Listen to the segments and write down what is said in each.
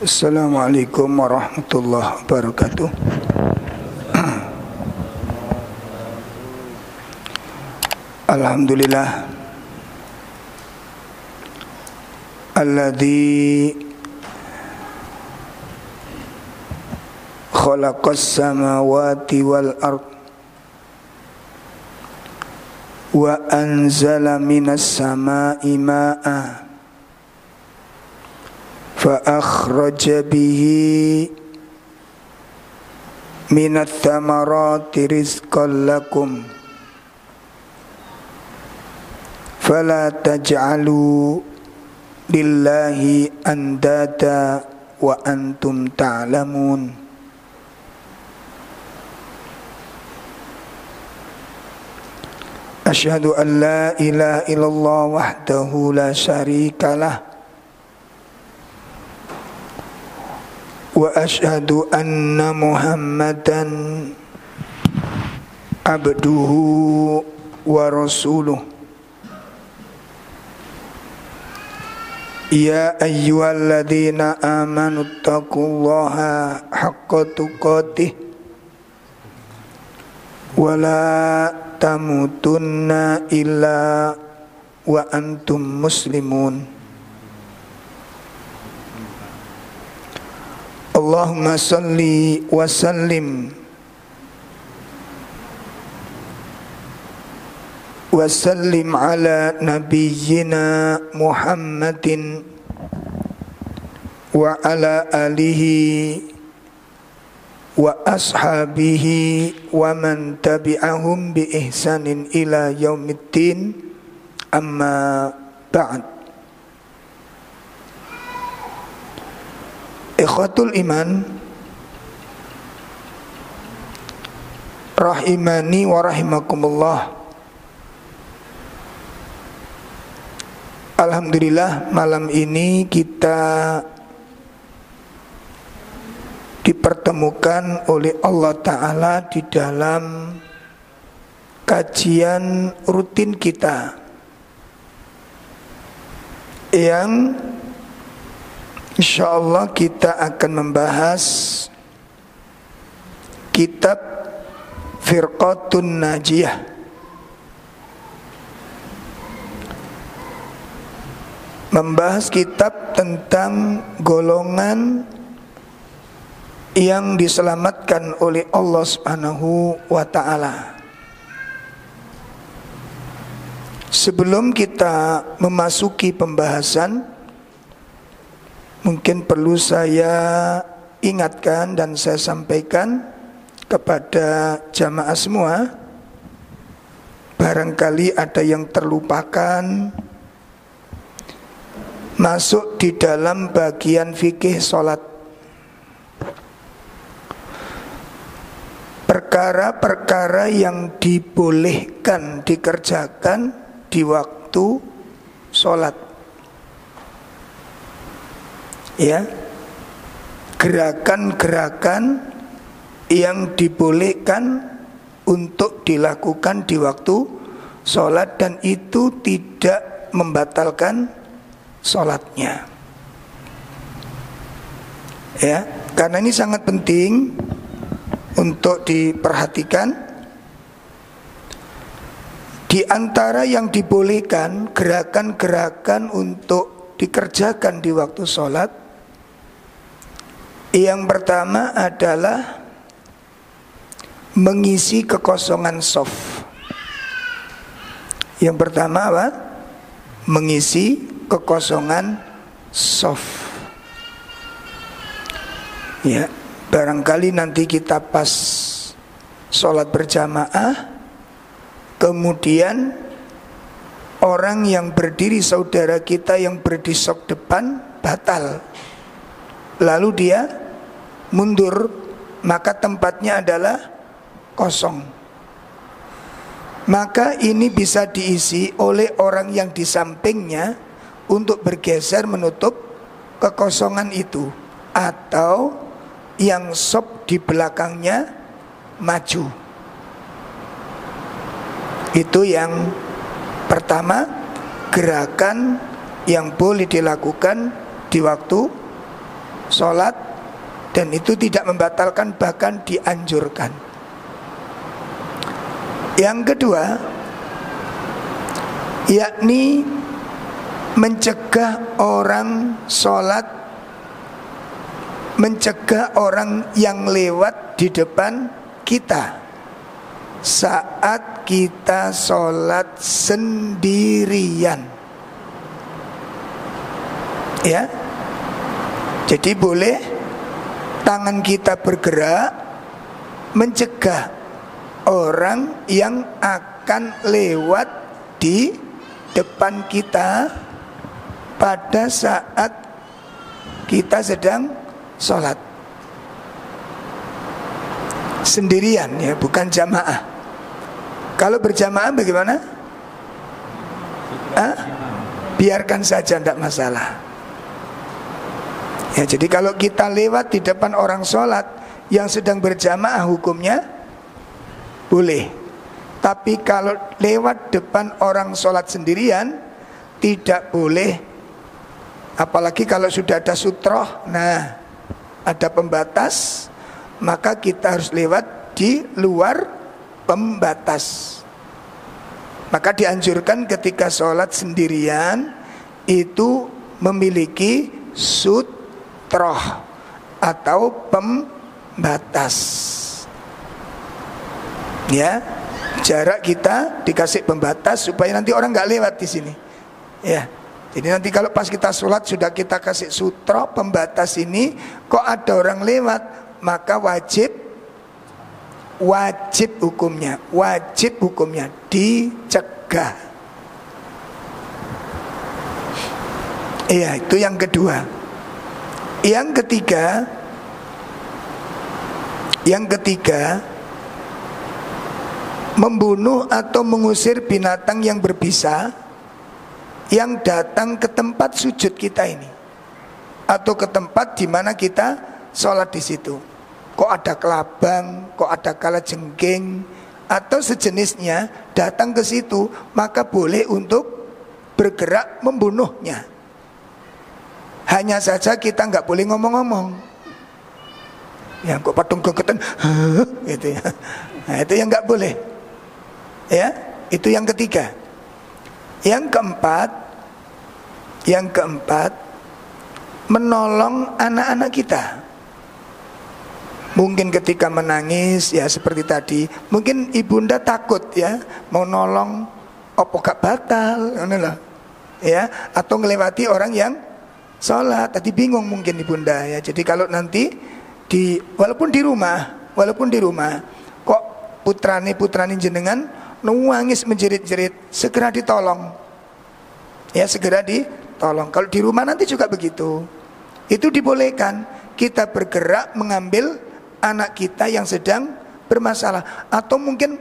Assalamualaikum warahmatullahi wabarakatuh. Alhamdulillah alladzi khalaqas samawati wal ard wa anzala minas samai ma'a fa akhraja bihi minat thamarati rizqan lakum fala taj'alu lillahi andada wa antum ta'lamun. Asyhadu an la ilaha illallah wahdahu la syarikalah wa asyhadu anna Muhammadan abduhu wa rasuluh. Ya ayyuhalladzina amanu taqullaha haqqa tuqatih wa la tamutunna illa wa antum muslimun. Allahumma salli wa sallim wa sallim ala nabiyyina Muhammadin wa ala alihi wa ashabihi wa man tabi'ahum bi ihsanin ila yaumiddin, amma ba'd. Ikhwatul iman rahimani wa rahimakumullah. Alhamdulillah, malam ini kita dipertemukan oleh Allah Ta'ala di dalam kajian rutin kita yang insyaallah kita akan membahas kitab Firqatun Najiyah. Membahas kitab tentang golongan yang diselamatkan oleh Allah Subhanahu wa ta'ala. Sebelum kita memasuki pembahasan, mungkin perlu saya ingatkan dan saya sampaikan kepada jamaah semua, barangkali ada yang terlupakan masuk di dalam bagian fikih sholat. Perkara-perkara yang dibolehkan dikerjakan di waktu sholat, ya, gerakan-gerakan yang dibolehkan untuk dilakukan di waktu sholat dan itu tidak membatalkan sholatnya, ya. Karena ini sangat penting untuk diperhatikan. Di antara yang dibolehkan gerakan-gerakan untuk dikerjakan di waktu sholat, yang pertama adalah mengisi kekosongan shaf. Yang pertama apa? Mengisi kekosongan shaf. Ya, barangkali nanti kita pas sholat berjamaah, kemudian orang yang berdiri, saudara kita yang berdiri sok depan batal, lalu dia mundur, maka tempatnya adalah kosong. Maka ini bisa diisi oleh orang yang di sampingnya untuk bergeser menutup kekosongan itu, atau yang shaf di belakangnya maju. Itu yang pertama, gerakan yang boleh dilakukan di waktu sholat, dan itu tidak membatalkan, bahkan dianjurkan. Yang kedua, yakni mencegah orang sholat, mencegah orang yang lewat di depan kita saat kita sholat sendirian. Ya, jadi boleh tangan kita bergerak mencegah orang yang akan lewat di depan kita pada saat kita sedang sholat sendirian, ya, bukan jamaah. Kalau berjamaah bagaimana? Biarkan saja, tidak masalah. Ya, jadi kalau kita lewat di depan orang sholat yang sedang berjamaah, hukumnya boleh. Tapi kalau lewat depan orang sholat sendirian, tidak boleh. Apalagi kalau sudah ada sutroh, nah ada pembatas, maka kita harus lewat di luar pembatas. Maka dianjurkan ketika sholat sendirian itu memiliki sutroh atau pembatas. Ya, jarak kita dikasih pembatas supaya nanti orang nggak lewat di sini. Ya, jadi nanti kalau pas kita sholat sudah kita kasih sutroh pembatas ini, kok ada orang lewat, maka wajib hukumnya dicegah. Iya, itu yang kedua. Yang ketiga, membunuh atau mengusir binatang yang berbisa yang datang ke tempat sujud kita ini, atau ke tempat di mana kita sholat di situ. Kok ada kelabang, kok ada kalajengking atau sejenisnya datang ke situ, maka boleh untuk bergerak membunuhnya. Hanya saja kita nggak boleh ngomong-ngomong. Ya, kok patung gegetan, gitu ya. Nah, itu yang nggak boleh. Ya, itu yang ketiga. Yang keempat, menolong anak-anak kita. Mungkin ketika menangis, ya seperti tadi, mungkin ibunda takut, ya, mau nolong opo gak batal, ya, atau ngelewati orang yang sholat, tadi bingung mungkin ibunda, ya. Jadi kalau nanti walaupun di rumah, kok putrane jenengan nangis menjerit-jerit, segera ditolong, ya, segera ditolong. Kalau di rumah nanti juga begitu, itu dibolehkan kita bergerak mengambil anak kita yang sedang bermasalah. Atau mungkin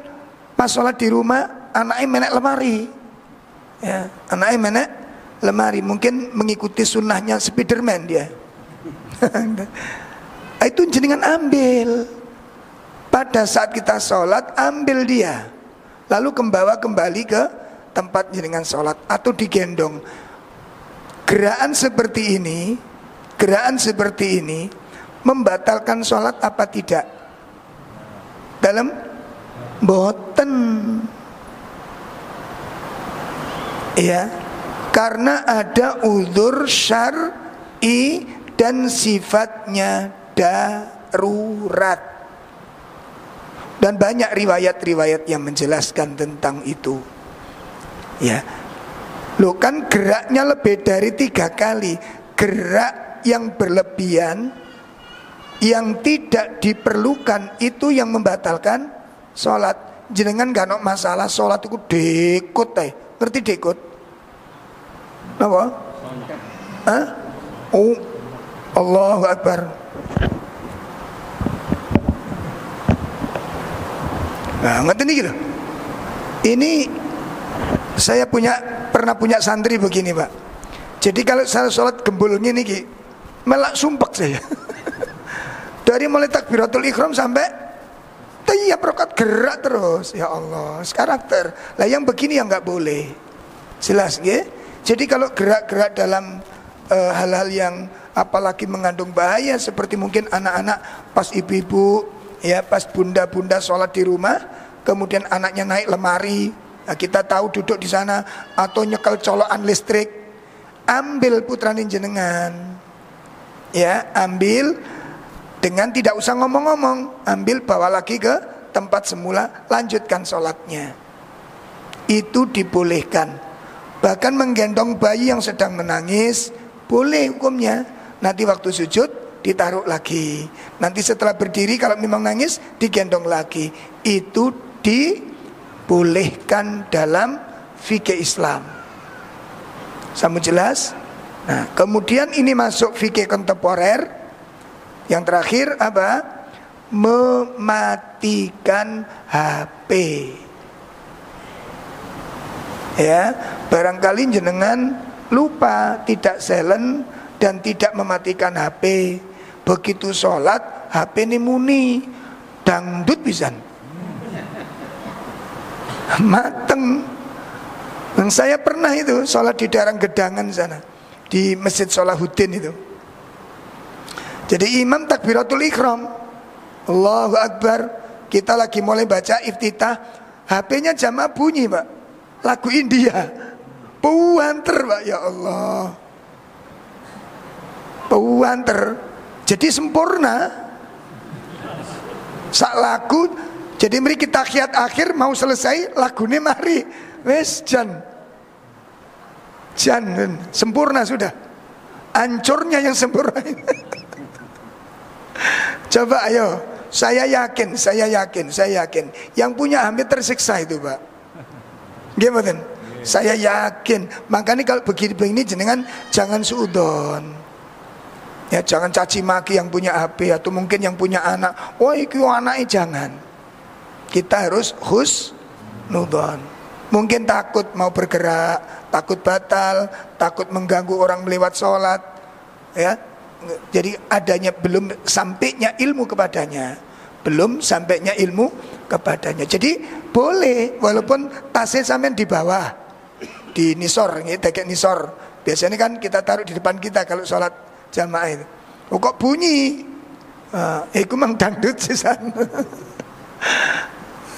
pas sholat di rumah anaknya menek lemari, ya, anaknya menek lemari, mungkin mengikuti sunnahnya Spiderman dia. Itu jenengan ambil pada saat kita sholat, ambil dia, lalu kembali ke tempat jenengan sholat atau digendong. Gerakan seperti ini membatalkan sholat apa tidak? Dalam boten, ya, karena ada uzur syar'i dan sifatnya darurat. Dan banyak riwayat-riwayat yang menjelaskan tentang itu. Ya, loh, kan geraknya lebih dari 3 kali. Gerak yang berlebihan, yang tidak diperlukan, itu yang membatalkan sholat. Jenengan gak ada masalah sholat itu dekut, ngerti dekut? Apa? Oh, Allahu Akbar. Nah, ngerti nih gitu. Ini saya pernah punya santri begini, Pak. Jadi kalau saya sholat gembulnya nih, melak sumpek saya. Dari mulai takbiratul ihram sampai tiap rakaat gerak terus. Ya Allah, karakter. Lah yang begini yang nggak boleh. Jelas, ya. Jadi kalau gerak-gerak dalam hal-hal yang apalagi mengandung bahaya seperti mungkin anak-anak pas ibu-ibu, ya pas bunda-bunda sholat di rumah, kemudian anaknya naik lemari, nah, kita tahu duduk di sana atau nyekel colokan listrik, ambil putrane jenengan, ya ambil dengan tidak usah ngomong-ngomong, ambil bawa lagi ke tempat semula, lanjutkan sholatnya. Itu dibolehkan. Bahkan menggendong bayi yang sedang menangis boleh hukumnya. Nanti waktu sujud ditaruh lagi. Nanti setelah berdiri kalau memang nangis digendong lagi. Itu dibolehkan dalam fikih Islam. Sama jelas? Nah, kemudian ini masuk fikih kontemporer. Yang terakhir apa? Mematikan HP. Ya, barangkali jenengan lupa, tidak silent dan tidak mematikan HP. Begitu sholat HP ini muni, dangdut pisan, mateng. Dan saya pernah itu sholat di daerah Gedangan sana, di Masjid Sholahuddin itu. Jadi imam takbiratul ikhram, Allahu Akbar, kita lagi mulai baca iftitah, HP-nya jamaah bunyi Pak, lagu India, puanter Pak, ya Allah, puanter. Jadi sempurna sak lagu. Jadi mari kita tahiyat akhir mau selesai lagunya mari wes jan sempurna sudah, hancurnya yang sempurna. Coba ayo, saya yakin yang punya hampir tersiksa itu Pak. Gimana? Saya yakin. Makanya kalau begini jenengan jangan suudon. Ya jangan caci maki yang punya HP atau mungkin yang punya anak. Oh iki anaknya jangan. Kita harus husnudon. Mungkin takut mau bergerak, takut batal, takut mengganggu orang melewat sholat. Ya, jadi adanya belum sampainya ilmu kepadanya. Jadi boleh walaupun tasnya sampean di bawah, di nisor, ini tegek nisor. Biasanya kan kita taruh di depan kita kalau sholat jamaah itu. Oh kok bunyi? Iku mang dangdut sisan.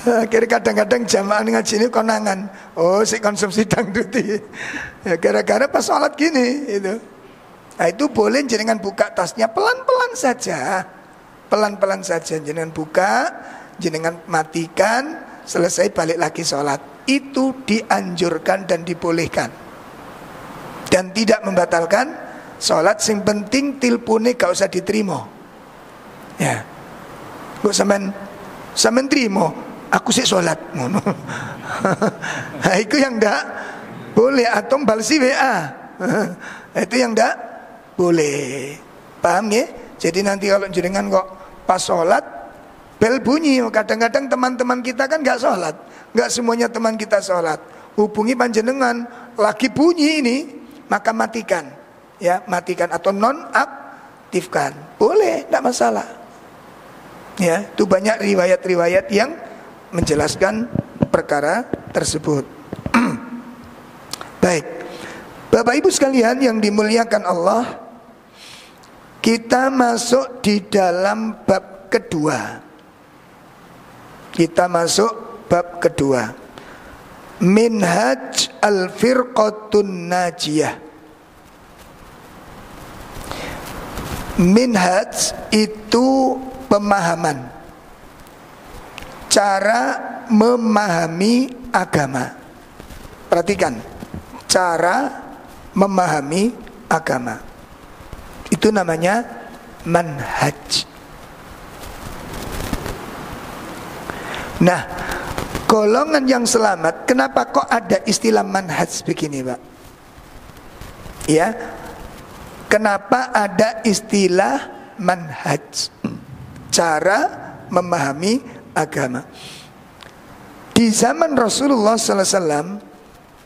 Akhirnya kadang-kadang jamaah ngaji ini konangan. Oh si konsumsi dangdut ini. Ya, gara-gara pas sholat gini itu. Nah itu boleh jenengan buka tasnya pelan-pelan saja. Pelan-pelan saja jenengan buka, jenengan matikan, selesai balik lagi sholat. Itu dianjurkan dan dibolehkan. Dan tidak membatalkan sholat. Sing penting tilpune gak usah diterima. Ya, kok sampean terima, aku sih sholat. Nah, itu yang ndak boleh. Atau balsi WA. Itu yang ndak boleh. Paham ya? Jadi nanti kalau jenengan kok pas sholat bel bunyi, kadang-kadang teman-teman kita kan nggak sholat, nggak semuanya teman kita sholat. Hubungi panjenengan lagi bunyi ini, maka matikan, ya matikan atau nonaktifkan, boleh, tidak masalah. Ya, itu banyak riwayat-riwayat yang menjelaskan perkara tersebut. Baik, Bapak Ibu sekalian yang dimuliakan Allah, kita masuk di dalam bab kedua. Kita masuk bab kedua. Minhaj al-firqatun najiyah. Minhaj itu pemahaman, cara memahami agama. Perhatikan, cara memahami agama. Itu namanya manhaj. Nah, golongan yang selamat, kenapa kok ada istilah manhaj begini, Pak? Ya, kenapa ada istilah manhaj, cara memahami agama? Di zaman Rasulullah SAW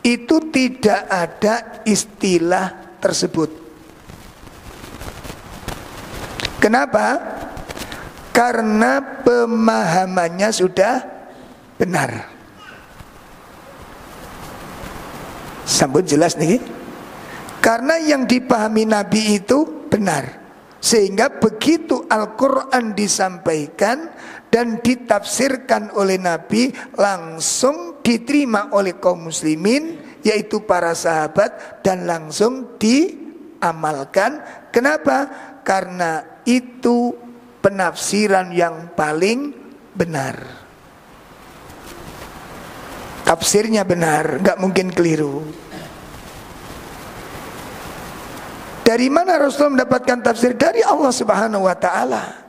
itu tidak ada istilah tersebut. Kenapa? Karena pemahamannya sudah benar. Sambut jelas nih. Karena yang dipahami Nabi itu benar. Sehingga begitu Al-Quran disampaikan dan ditafsirkan oleh Nabi, langsung diterima oleh kaum muslimin, yaitu para sahabat, dan langsung diamalkan. Kenapa? Karena itu penafsiran yang paling benar. Tafsirnya benar, nggak mungkin keliru. Dari mana Rasulullah mendapatkan tafsir? Dari Allah Subhanahu wa ta'ala.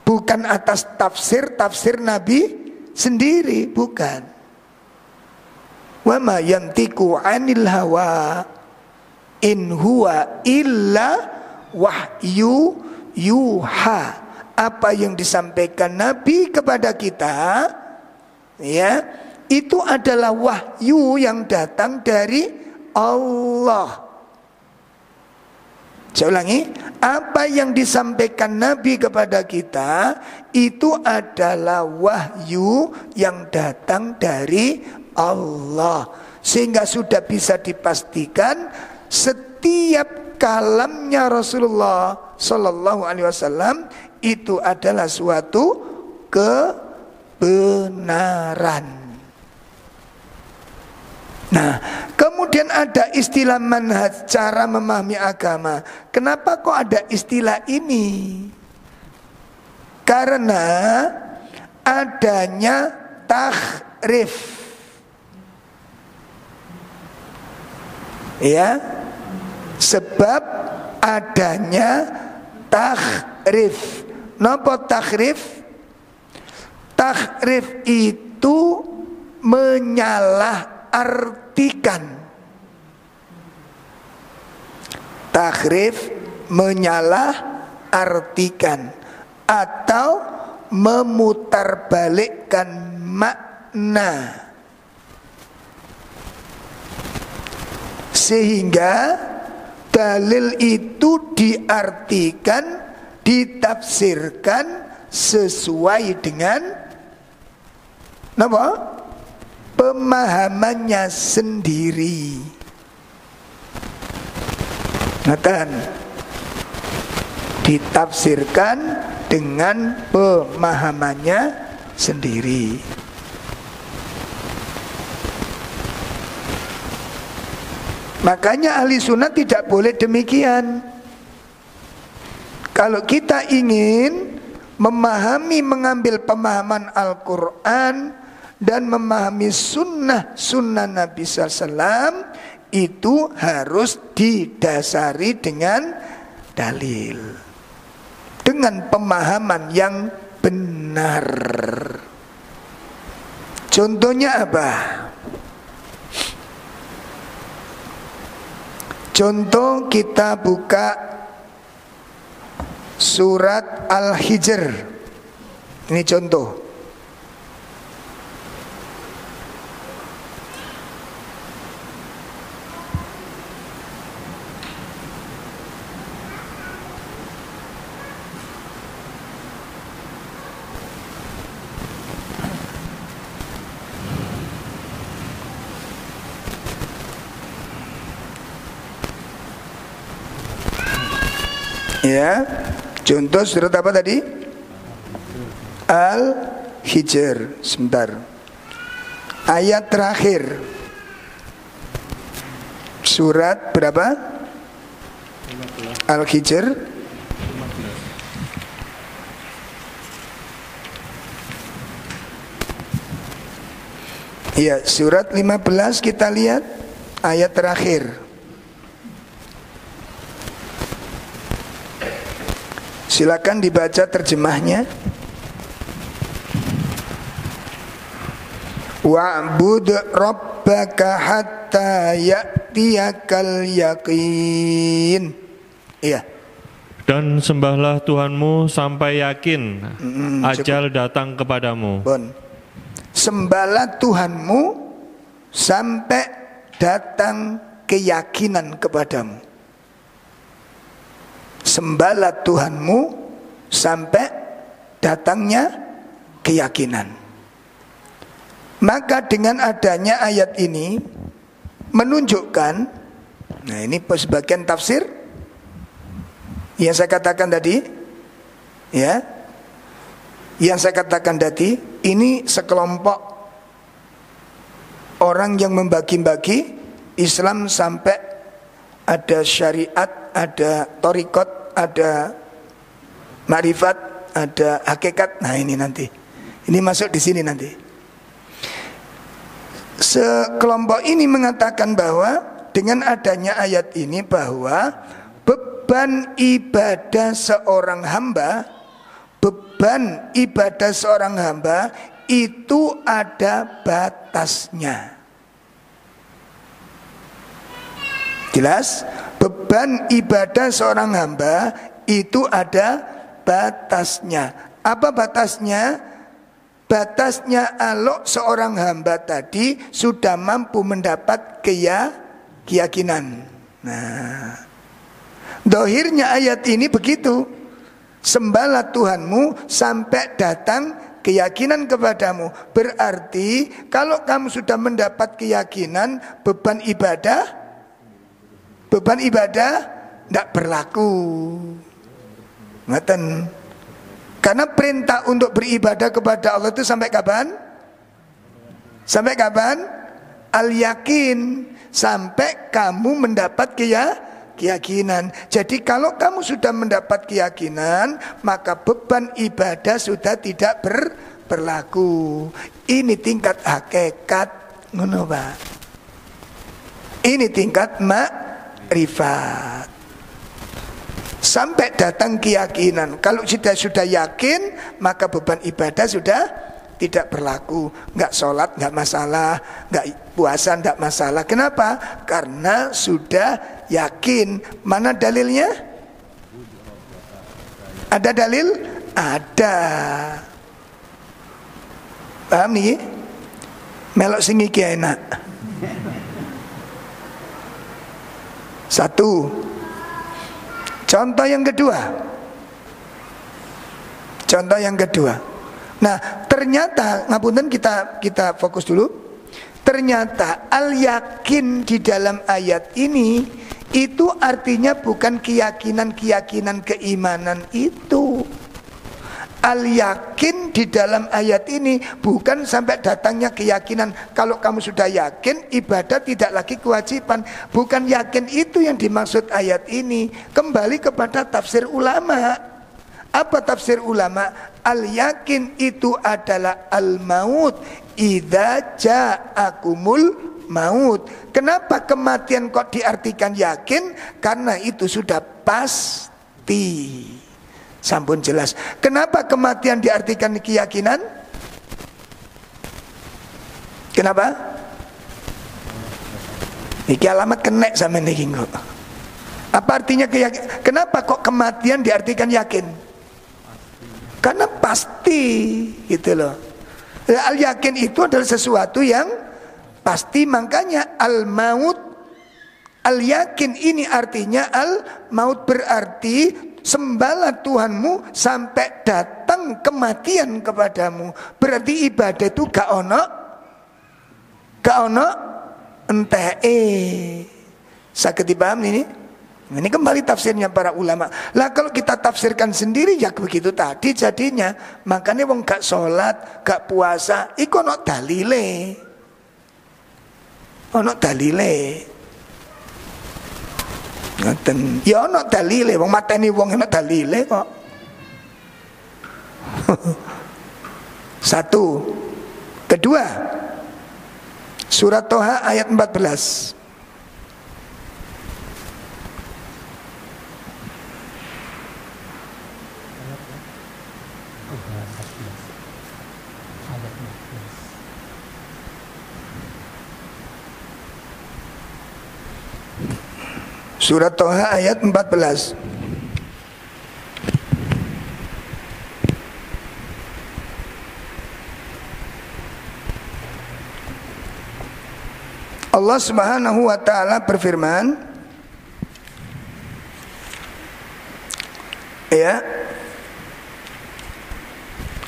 Bukan atas tafsir Nabi sendiri, bukan. Wa ma yantiqu 'anil hawa in huwa illa wahyu yuha. Apa yang disampaikan Nabi kepada kita, ya, itu adalah wahyu yang datang dari Allah. Saya ulangi, apa yang disampaikan Nabi kepada kita itu adalah wahyu yang datang dari Allah. Sehingga sudah bisa dipastikan setiap kalamnya Rasulullah Sallallahu Alaihi Wasallam itu adalah suatu kebenaran. Nah, kemudian ada istilah manhaj, cara memahami agama. Kenapa kok ada istilah ini? Karena adanya tahrif. Ya, sebab adanya tahrif. Napa tahrif? Tahrif itu menyalahartikan. Tahrif menyalahartikan atau memutarbalikkan makna, sehingga dalil itu diartikan, ditafsirkan sesuai dengan apa? Pemahamannya sendiri. Ngeten, ditafsirkan dengan pemahamannya sendiri. Makanya ahli sunnah tidak boleh demikian. Kalau kita ingin memahami, mengambil pemahaman Al-Quran dan memahami sunnah Nabi SAW, itu harus didasari dengan dalil, dengan pemahaman yang benar. Contohnya apa? Contoh, kita buka surat Al-Hijr. Ini contoh. Ya, contoh surat apa tadi? Al-Hijr. Sebentar. Ayat terakhir. Surat berapa? Al-Hijr. Ya, surat 15 kita lihat ayat terakhir. Silakan dibaca terjemahnya. Wa'bud rabbaka hatta ya'tiyakal yaqin. Iya. Dan sembahlah Tuhanmu sampai yakin ajal datang kepadamu. Bon. Sembahlah Tuhanmu sampai datang keyakinan kepadamu. Sembahlah Tuhanmu sampai datangnya keyakinan. Maka dengan adanya ayat ini menunjukkan, nah ini sebagian tafsir, Yang saya katakan tadi, ya, yang saya katakan tadi, ini sekelompok orang yang membagi-bagi Islam sampai ada syariat, ada torikot, ada ma'rifat, ada hakikat. Nah ini nanti, ini masuk di sini nanti. Sekelompok ini mengatakan bahwa dengan adanya ayat ini bahwa beban ibadah seorang hamba, beban ibadah seorang hamba itu ada batasnya. Jelas? Beban ibadah seorang hamba itu ada batasnya. Apa batasnya? Batasnya alok seorang hamba tadi sudah mampu mendapat keyakinan. Nah, dohirnya ayat ini begitu. Sembahlah Tuhanmu sampai datang keyakinan kepadamu. Berarti kalau kamu sudah mendapat keyakinan, beban ibadah tidak berlaku. Ngaten. Karena perintah untuk beribadah kepada Allah itu sampai kapan? Sampai kapan? Al-yakin. Sampai kamu mendapat keyakinan. Jadi kalau kamu sudah mendapat keyakinan, maka beban ibadah sudah tidak berlaku. Ini tingkat hakikat, ngono Pak. Ini tingkat makrifat. Sampai datang keyakinan. Kalau sudah yakin, maka beban ibadah sudah tidak berlaku. Enggak sholat enggak masalah, enggak puasa enggak masalah. Kenapa? Karena sudah yakin. Mana dalilnya? Ada dalil? Ada. Paham nih? Melok sing iki enak. Satu. Contoh yang kedua. Contoh yang kedua. Nah, ternyata ngapunten kita fokus dulu. Ternyata al-yakin di dalam ayat ini itu artinya bukan keyakinan keimanan itu. Al-yakin di dalam ayat ini bukan sampai datangnya keyakinan. Kalau kamu sudah yakin, ibadah tidak lagi kewajiban. Bukan yakin itu yang dimaksud ayat ini. Kembali kepada tafsir ulama. Apa tafsir ulama? Al-yakin itu adalah al-maut idza ja'akumul maut. Kenapa kematian kok diartikan yakin? Karena itu sudah pasti. Sampun jelas. Kenapa kematian diartikan keyakinan? Kenapa? Iki alamat kenek sama niki kok. Apa artinya keyakinan? Kenapa kok kematian diartikan yakin? Karena pasti, gitu loh. Al yakin itu adalah sesuatu yang pasti, makanya al maut, al yakin ini artinya al maut berarti sembahlah Tuhanmu sampai datang kematian kepadamu. Berarti ibadah itu gak ono enteke. Saged dipaham ini? Ini kembali tafsirnya para ulama. Lah kalau kita tafsirkan sendiri ya begitu tadi jadinya. Makanya wong gak sholat, gak puasa, iku ono dalile. Ono dalile. Ngoten. Ya ono dalile, wong mateni wong ono dalile kok. Satu. Kedua, surat Toha ayat 14. Surat Toha ayat 14. Allah Subhanahu wa taala berfirman, ya.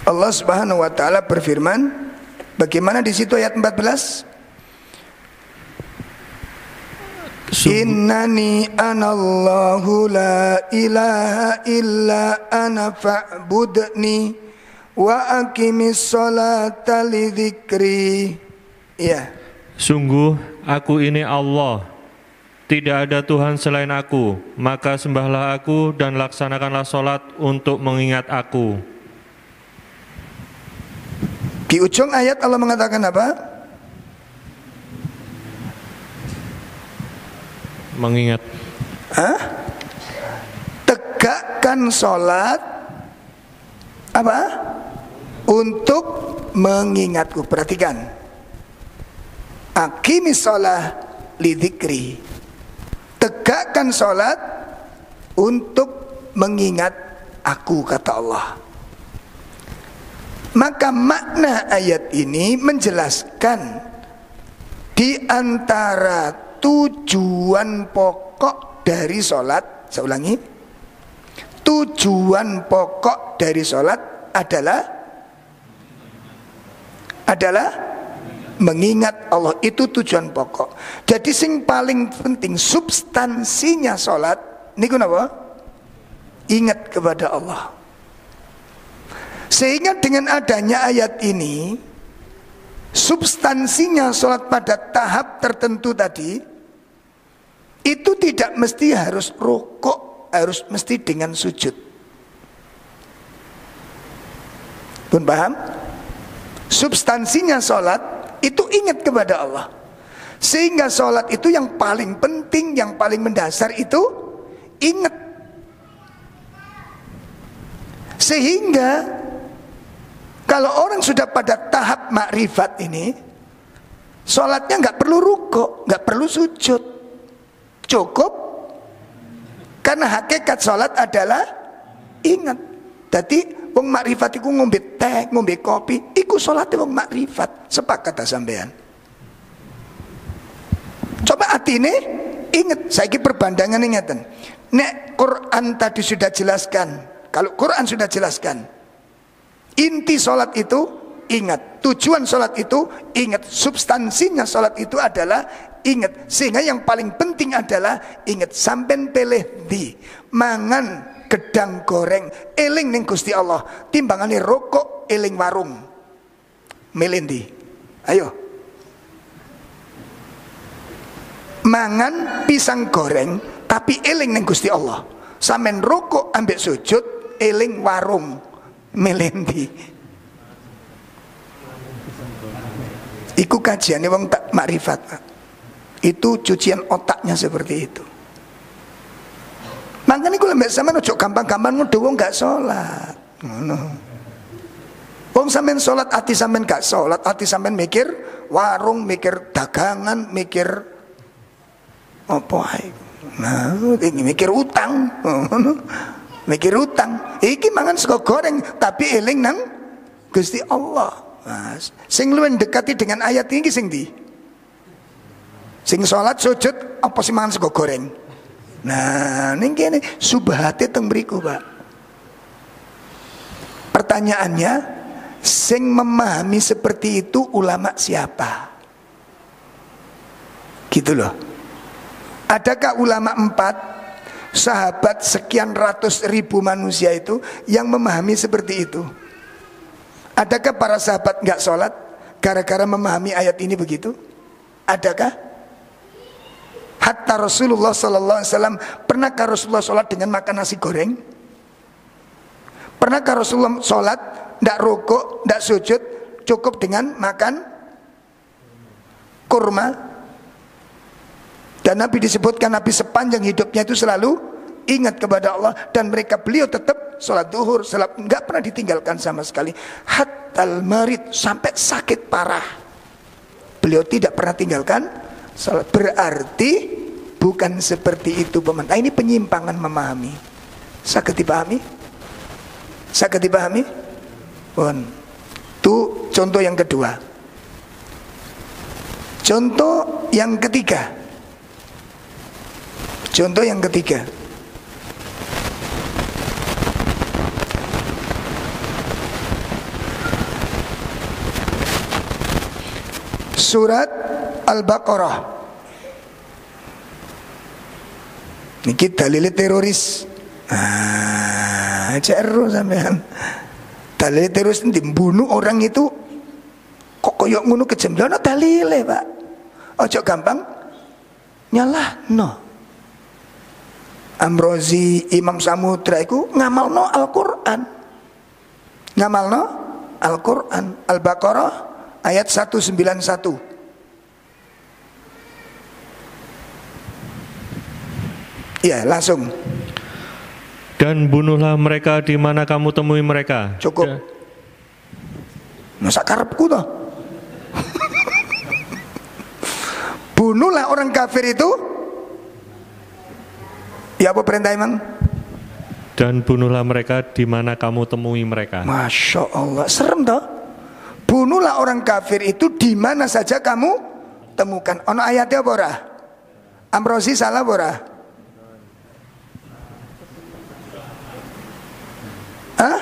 Allah Subhanahu wa taala berfirman, bagaimana di situ ayat 14? Innani anallahu la ilaha illa ana fa'budni wa aqimis sholata li dzikri. Ya. Sungguh aku ini Allah, tidak ada Tuhan selain aku, maka sembahlah aku dan laksanakanlah sholat untuk mengingat aku. Di ujung ayat Allah mengatakan apa? Mengingat. Tegakkan sholat apa? Untuk mengingatku. Perhatikan. Aqimis sholah lidzikri. Tegakkan sholat untuk mengingat aku, kata Allah. Maka makna ayat ini menjelaskan di antara tujuan pokok dari sholat. Saya ulangi, tujuan pokok dari sholat adalah mengingat Allah. Itu tujuan pokok. Jadi sing paling penting substansinya sholat niku napa? Ingat kepada Allah. Sehingga dengan adanya ayat ini, substansinya sholat pada tahap tertentu tadi itu tidak mesti harus rukuk, harus mesti dengan sujud. Pun paham? Substansinya sholat itu ingat kepada Allah. Sehingga sholat itu yang paling penting, yang paling mendasar itu ingat. Sehingga kalau orang sudah pada tahap makrifat ini, sholatnya nggak perlu rukuk, nggak perlu sujud, cukup. Karena hakikat sholat adalah ingat. Jadi wong makrifat iku ngombe teh, ngombe kopi, iku sholatnya wong makrifat. Sepakat ta sampean? Coba atine ingat. Saiki perbandangan ingatan. Nek Quran tadi sudah jelaskan, kalau Quran sudah jelaskan, inti sholat itu ingat, tujuan sholat itu ingat, substansinya sholat itu adalah ingat. Sehingga yang paling penting adalah ingat. Sampen peleh di mangan gedang goreng eling ning Gusti Allah, timbangane rokok eling warung, melendi. Ayo mangan pisang goreng tapi eling ning Gusti Allah, sampean rokok ambek sujud eling warung, melendi. Iku kajiannya wong tak makrifat, Pak. Itu cucian otaknya seperti itu. Makanya kalau mbak sampean ojo gampang-gampang nuduh wong gak sholat. Wong sampean sholat, hati sampean gak sholat, hati sampean mikir warung, mikir dagangan, mikir apa ae. Nah, ini mikir utang. Mikir utang. Iki mangan sego goreng tapi eling nang Gusti Allah. Nah, sing luwih dekati dengan ayat ini sing ndi? Sing sholat sujud apa sing mangan sego goreng? Nah, ning kene subhate teng mriku, Pak. Pertanyaannya, sing memahami seperti itu ulama siapa? Gitu loh. Adakah ulama 4 sahabat sekian ratus ribu manusia itu yang memahami seperti itu? Adakah para sahabat nggak sholat gara-gara memahami ayat ini begitu? Adakah? Hatta Rasulullah sallallahu alaihi wasallam, pernahkah Rasulullah sholat dengan makan nasi goreng? Pernahkah Rasulullah sholat tidak rukuk, tidak sujud, cukup dengan makan kurma? Dan Nabi disebutkan, Nabi sepanjang hidupnya itu selalu ingat kepada Allah. Dan beliau tetap sholat duhur, sholat, nggak pernah ditinggalkan sama sekali. Hatta marid, sampai sakit parah, beliau tidak pernah tinggalkan sholat. Berarti bukan seperti itu pemerintah. Ini penyimpangan memahami. Sakit dipahami? Sakit dipahami? Bon. Itu contoh yang kedua. Contoh yang ketiga. Contoh yang ketiga. Surat Al-Baqarah Niki dalile teroris. Ceru sampean. Dalile teroris membunuh orang itu kok koyok ngono kejam. Lha dalile, Pak. Ojo gampang nyalahno. Amrozi, Imam Samudra iku ngamalno Al-Qur'an. Ngamalno Al-Qur'an. Al-Baqarah ayat 191. Ya, langsung. Dan bunuhlah mereka di mana kamu temui mereka. Cukup. Masa karepku toh. Bunuhlah orang kafir itu. Ya apa perintah Imam? Dan bunuhlah mereka di mana kamu temui mereka. Masya Allah, serem toh. Bunuhlah orang kafir itu di mana saja kamu temukan. Ono ayatnya apa ora? Amrozi salah apa ora? Hah?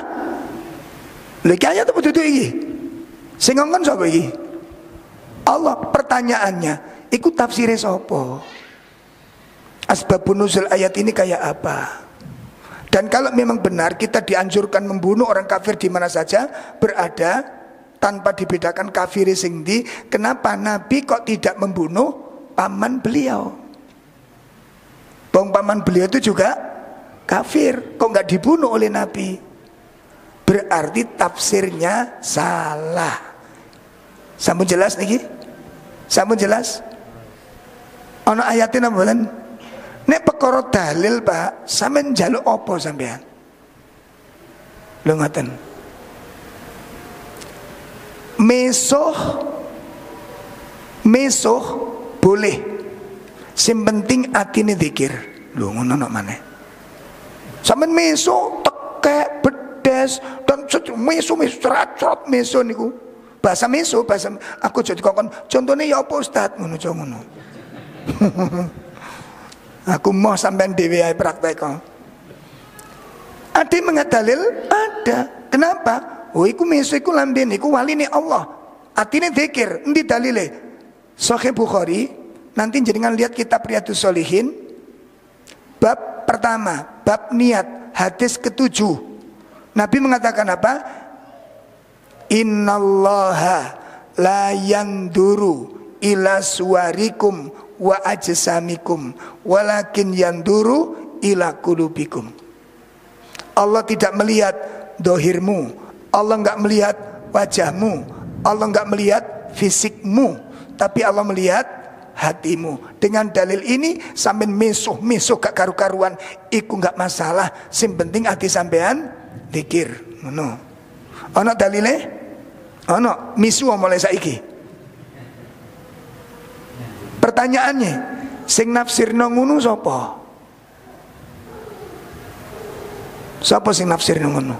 Lagi ayat apa itu iki? Sing ngongkon sapa iki? Allah. Pertanyaannya, ikut tafsirnya sapa? Asbabun nuzul ayat ini kayak apa? Dan kalau memang benar kita dianjurkan membunuh orang kafir di mana saja berada tanpa dibedakan kafir sing ndi, kenapa Nabi kok tidak membunuh paman beliau? Bang paman beliau itu juga kafir, kok nggak dibunuh oleh Nabi? Berarti tafsirnya salah. Sampun jelas niki? Sampun jelas? Ono ayatnya namanya nek perkara dalil Pak, sampean njaluk apa sampean? Lho ngoten. Mesoh boleh. Sing penting atine zikir. Lho ngono nok maneh. Sampean meso tekek bedes dan meso cerot meso niku. Bahasa meso, bahasa aku jadi kokon. Contohnya ya apa Ustaz? Ngono ngono. Aku mau sampean dhewe ae praktek kok. Ada mengadalil? Ada. Kenapa? Oh iku meso iku lamben iku waline Allah. Atine zikir, endi dalile? Sahih Bukhari, nanti jenengan lihat kitab Riyadhus Shalihin bab pertama, bab niat, hadis ke-7. Nabi mengatakan apa? Innallaha la yanduru ila suwarikum wa ajsamikum walakin yanduru ila qulubikum. Allah tidak melihat dohirmu, Allah enggak melihat wajahmu, Allah enggak melihat fisikmu, tapi Allah melihat hatimu. Dengan dalil ini sampean mesuh gak karu-karuan iku enggak masalah, sing penting hati sampean zikir. Ngono. Ana dalile? Ana misuh mulai saiki. Pertanyaannya, sing nafsirno ngono sapa? Sapa sing nafsirno ngono?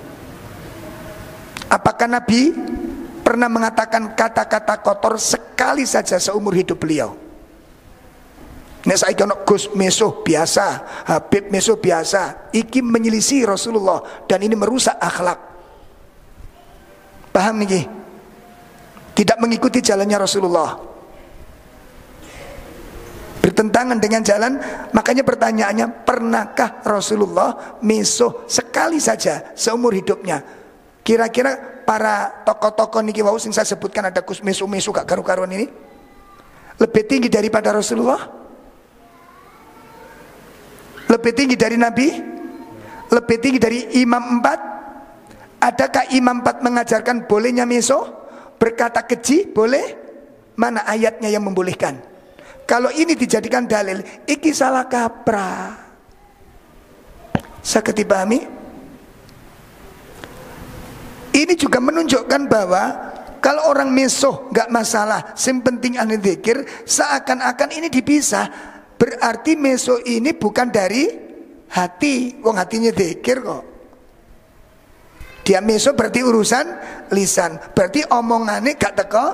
Apakah Nabi pernah mengatakan kata-kata kotor sekali saja seumur hidup beliau? Nek saiki ana Gus mesuh biasa, Habib mesuh biasa, iki menyelisih Rasulullah dan ini merusak akhlak. Paham niki? Tidak mengikuti jalannya Rasulullah, bertentangan dengan jalan. Makanya pertanyaannya, pernahkah Rasulullah mesuh sekali saja seumur hidupnya? Kira-kira para tokoh-tokoh niki wau sing saya sebutkan, ada Gus mesuh gak karu-karuan ini, lebih tinggi daripada Rasulullah? Lebih tinggi dari Nabi? Lebih tinggi dari Imam 4? Adakah Imam 4 mengajarkan bolehnya mesuh? Berkata keji boleh? Mana ayatnya yang membolehkan? Kalau ini dijadikan dalil, iki salah kaprah. Sakit dipahami? Ini juga menunjukkan bahwa kalau orang mesuh gak masalah, yang penting ane zikir, seakan-akan ini dipisah. Berarti mesuh ini bukan dari hati. Wong hatinya zikir kok. Dia mesuh berarti urusan lisan. Berarti omongannya gak teko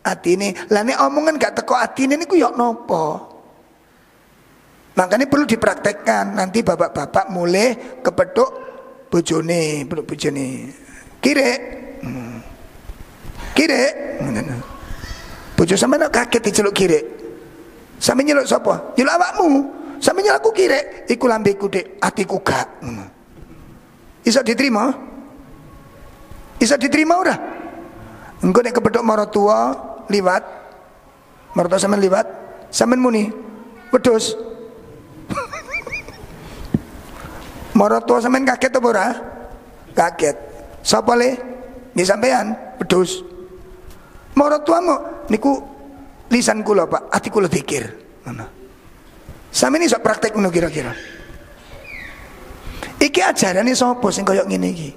atine. Lah nek omongan gak teko atine niku yo nopo? Makanya perlu dipraktekkan. Nanti bapak-bapak mulai kepethuk bojone, peluk bojone. Kirek. Kirek. Bojo sampean kaget diceluk kirek. Sampe nyeluk sapa? Nyeluk awakmu. sampeyan aku kirek iku lambeku Dik, atiku gak. Iso diterima? Iso diterima ora? Engko nek kepethuk maratuwa liwat, maratuwa sampean liwat, sampean muni, wedhus. Maratuwa sampean kaget apa ora? Kaget. Sapa le? Nggih sampean, wedhus. Maratuwamu niku lisan kula Pak, ati kula dzikir. Ngono. Sampeyan iso praktek ngono kira-kira. Iki ajarane sapa sing kaya ngene iki?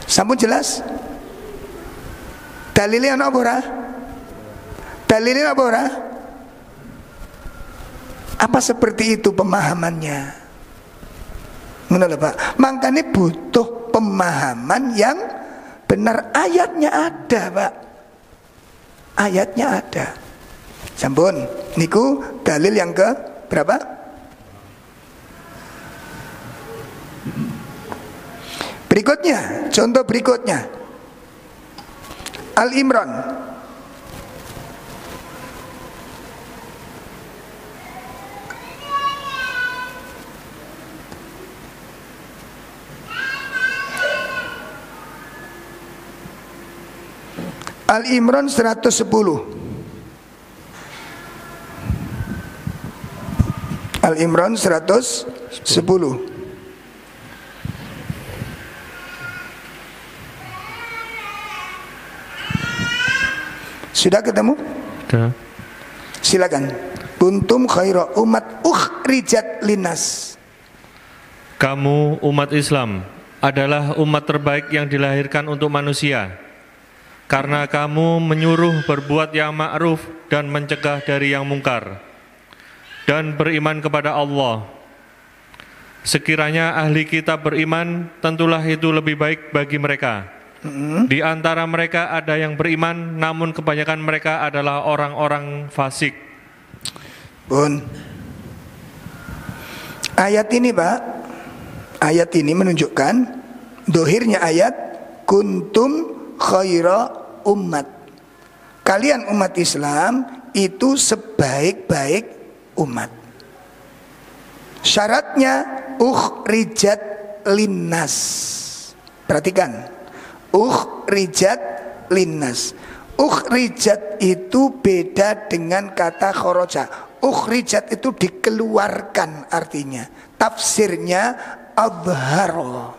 Sampun jelas? Dalilnya ana apa ora? Dalilnya apa ora? Apa seperti itu pemahamannya? Ngono lho Pak. Makanya butuh pemahaman yang benar. Ayatnya ada Pak. Ayatnya ada. Sampun. Niku dalil yang ke berapa? Berikutnya, contoh berikutnya, Al-Imran. Al-Imran 110. Al-Imran 110. Sudah ketemu? Sudah. Silakan. Kuntum khaira umat ukhrijat linnas. Kamu umat Islam adalah umat terbaik yang dilahirkan untuk manusia. Karena kamu menyuruh berbuat yang ma'ruf dan mencegah dari yang mungkar. Dan beriman kepada Allah. Sekiranya ahli kitab beriman, tentulah itu lebih baik bagi mereka. Di antara mereka ada yang beriman, namun kebanyakan mereka adalah orang-orang fasik. Bun, ayat ini Pak, ayat ini menunjukkan dohirnya ayat kuntum khaira ummat. Kalian umat Islam itu sebaik-baik umat. Syaratnya ukhrijat linnas. Perhatikan, ukhrijat linnas. Ukhrijat itu beda dengan kata kharaja. Ukhrijat itu dikeluarkan artinya. Tafsirnya adhara.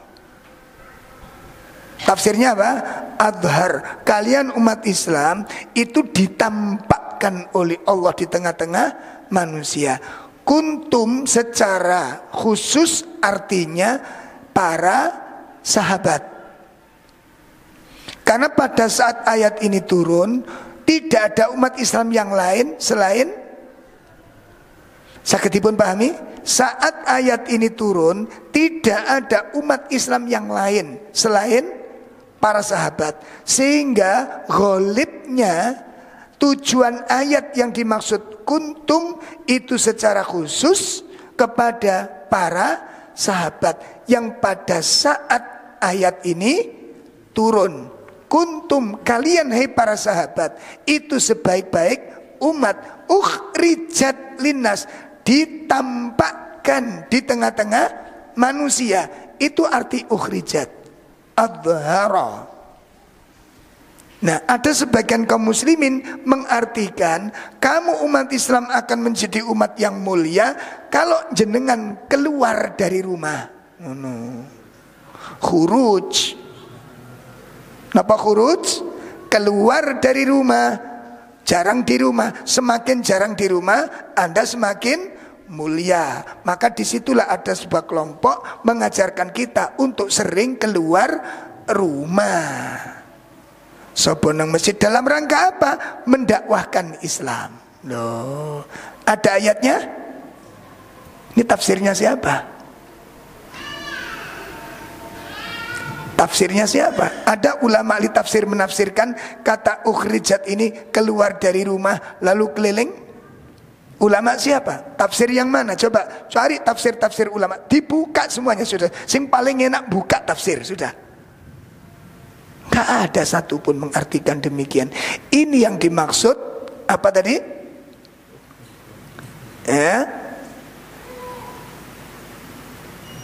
Tafsirnya apa? Adhar. Kalian umat Islam itu ditampakkan oleh Allah di tengah-tengah manusia. Kuntum secara khusus artinya para sahabat. Karena pada saat ayat ini turun, tidak ada umat Islam yang lain selain, saged dipun pahami, saat ayat ini turun, tidak ada umat Islam yang lain selain para sahabat. Sehingga ghalibnya tujuan ayat yang dimaksud kuntum itu secara khusus kepada para sahabat yang pada saat ayat ini turun. Kuntum, kalian hai para sahabat itu sebaik-baik umat ukhrijat linnas, ditampakkan di tengah-tengah manusia. Itu arti ukhrijat, adhara. Nah, ada sebagian kaum muslimin mengartikan kamu umat Islam akan menjadi umat yang mulia kalau jenengan keluar dari rumah. Khuruj. Napa khuruj? Keluar dari rumah. Jarang di rumah. Semakin jarang di rumah, Anda semakin mulia. Maka disitulah ada sebuah kelompok mengajarkan kita untuk sering keluar rumah. Sopo nang masjid dalam rangka apa? Mendakwahkan Islam. Loh, ada ayatnya? Ini tafsirnya siapa? Tafsirnya siapa? Ada ulama ahli tafsir menafsirkan kata ukhrijat ini keluar dari rumah lalu keliling. Ulama siapa? Tafsir yang mana? Coba cari tafsir-tafsir ulama. Dibuka semuanya sudah. Sing paling enak buka tafsir sudah. Gak ada satupun mengartikan demikian. Ini yang dimaksud apa tadi? Ya.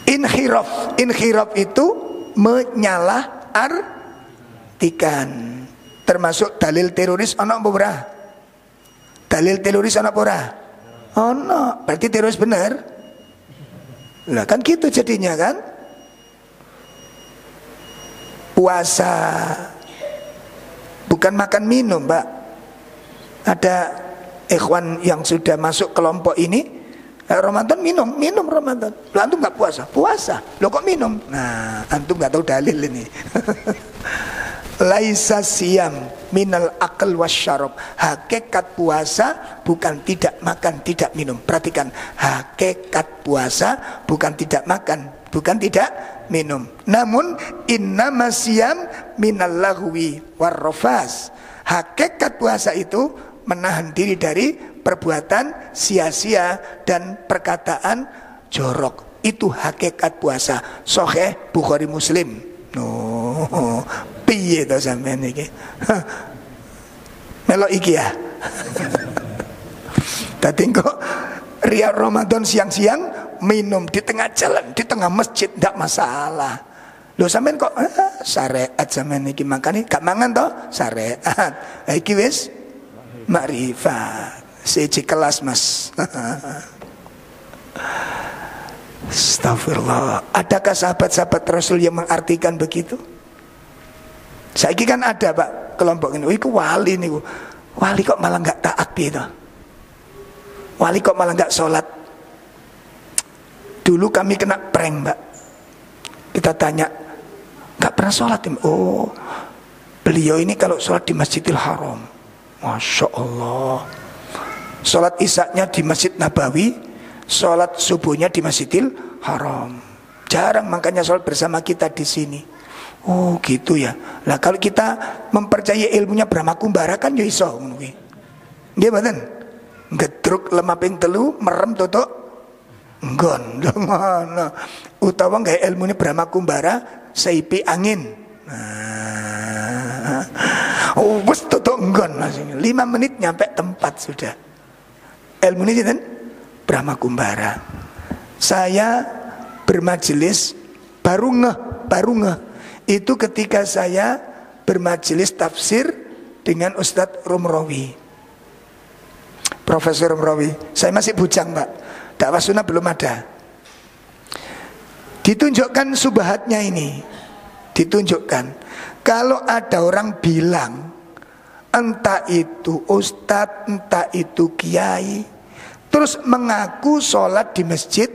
Inhiraf itu menyalahartikan. Termasuk dalil teroris ana apa ora? Dalil teroris ana apa ora? Ana, berarti teroris bener. Lah kan gitu jadinya kan? Puasa bukan makan minum, Mbak. Ada ikhwan yang sudah masuk kelompok ini, Ramadan minum Ramadan. Loh antum nggak puasa? Loh kok minum? Nah, antum nggak tahu dalil ini. Laisa siyam minal akal wasyarab. Hakikat puasa bukan tidak makan, tidak minum. Perhatikan, hakikat puasa bukan tidak makan, bukan tidak minum. Namun innama siyam minal lahwi warrafas. Hakikat puasa itu menahan diri dari perbuatan sia-sia dan perkataan jorok. Itu hakikat puasa. Sahih Bukhari Muslim. No, piye to sampean iki? Melok iki ya. Dadi kok riak Ramadan siang-siang minum di tengah jalan, di tengah masjid ndak masalah. Lho sampean kok syariat sampean iki makane gak mangan to? Syariat. Iki wis makrifat. Siji kelas Mas. Astagfirullah. Adakah sahabat-sahabat Rasul yang mengartikan begitu? Saiki kan ada Pak kelompok ini. Oh iku wali nih. Wali kok malah nggak taat gitu. Wali kok malah nggak sholat. Dulu kami kena prank Mbak. Kita tanya, nggak pernah sholat. Oh, beliau ini kalau sholat di Masjidil Haram. Masya Allah. Sholat isya-nya di Masjid Nabawi, sholat subuhnya di Masjidil Haram. Jarang makanya sholat bersama kita di sini. Oh gitu ya. Lah kalau kita mempercayai ilmunya Brahma Kumbara kan ya iso ngono kuwi. Nggih mboten? Gedruk lemah ping telu merem tutuk nggon. Ngono. Utawa gawe ilmune Brahma Kumbara seipi angin. Nah. Oh wis tutuk nggon langsung. 5 menit nyampe tempat sudah. Ilmu ini kan Brahma Kumbara. Saya bermajelis baru ngeh itu ketika saya bermajelis tafsir dengan Ustadz Romrawi, Profesor Romrawi. Saya masih bujang Mbak, dakwah sunnah belum ada. Ditunjukkan subahatnya ini, ditunjukkan kalau ada orang bilang entah itu ustadz, entah itu kiai, terus mengaku sholat di Masjid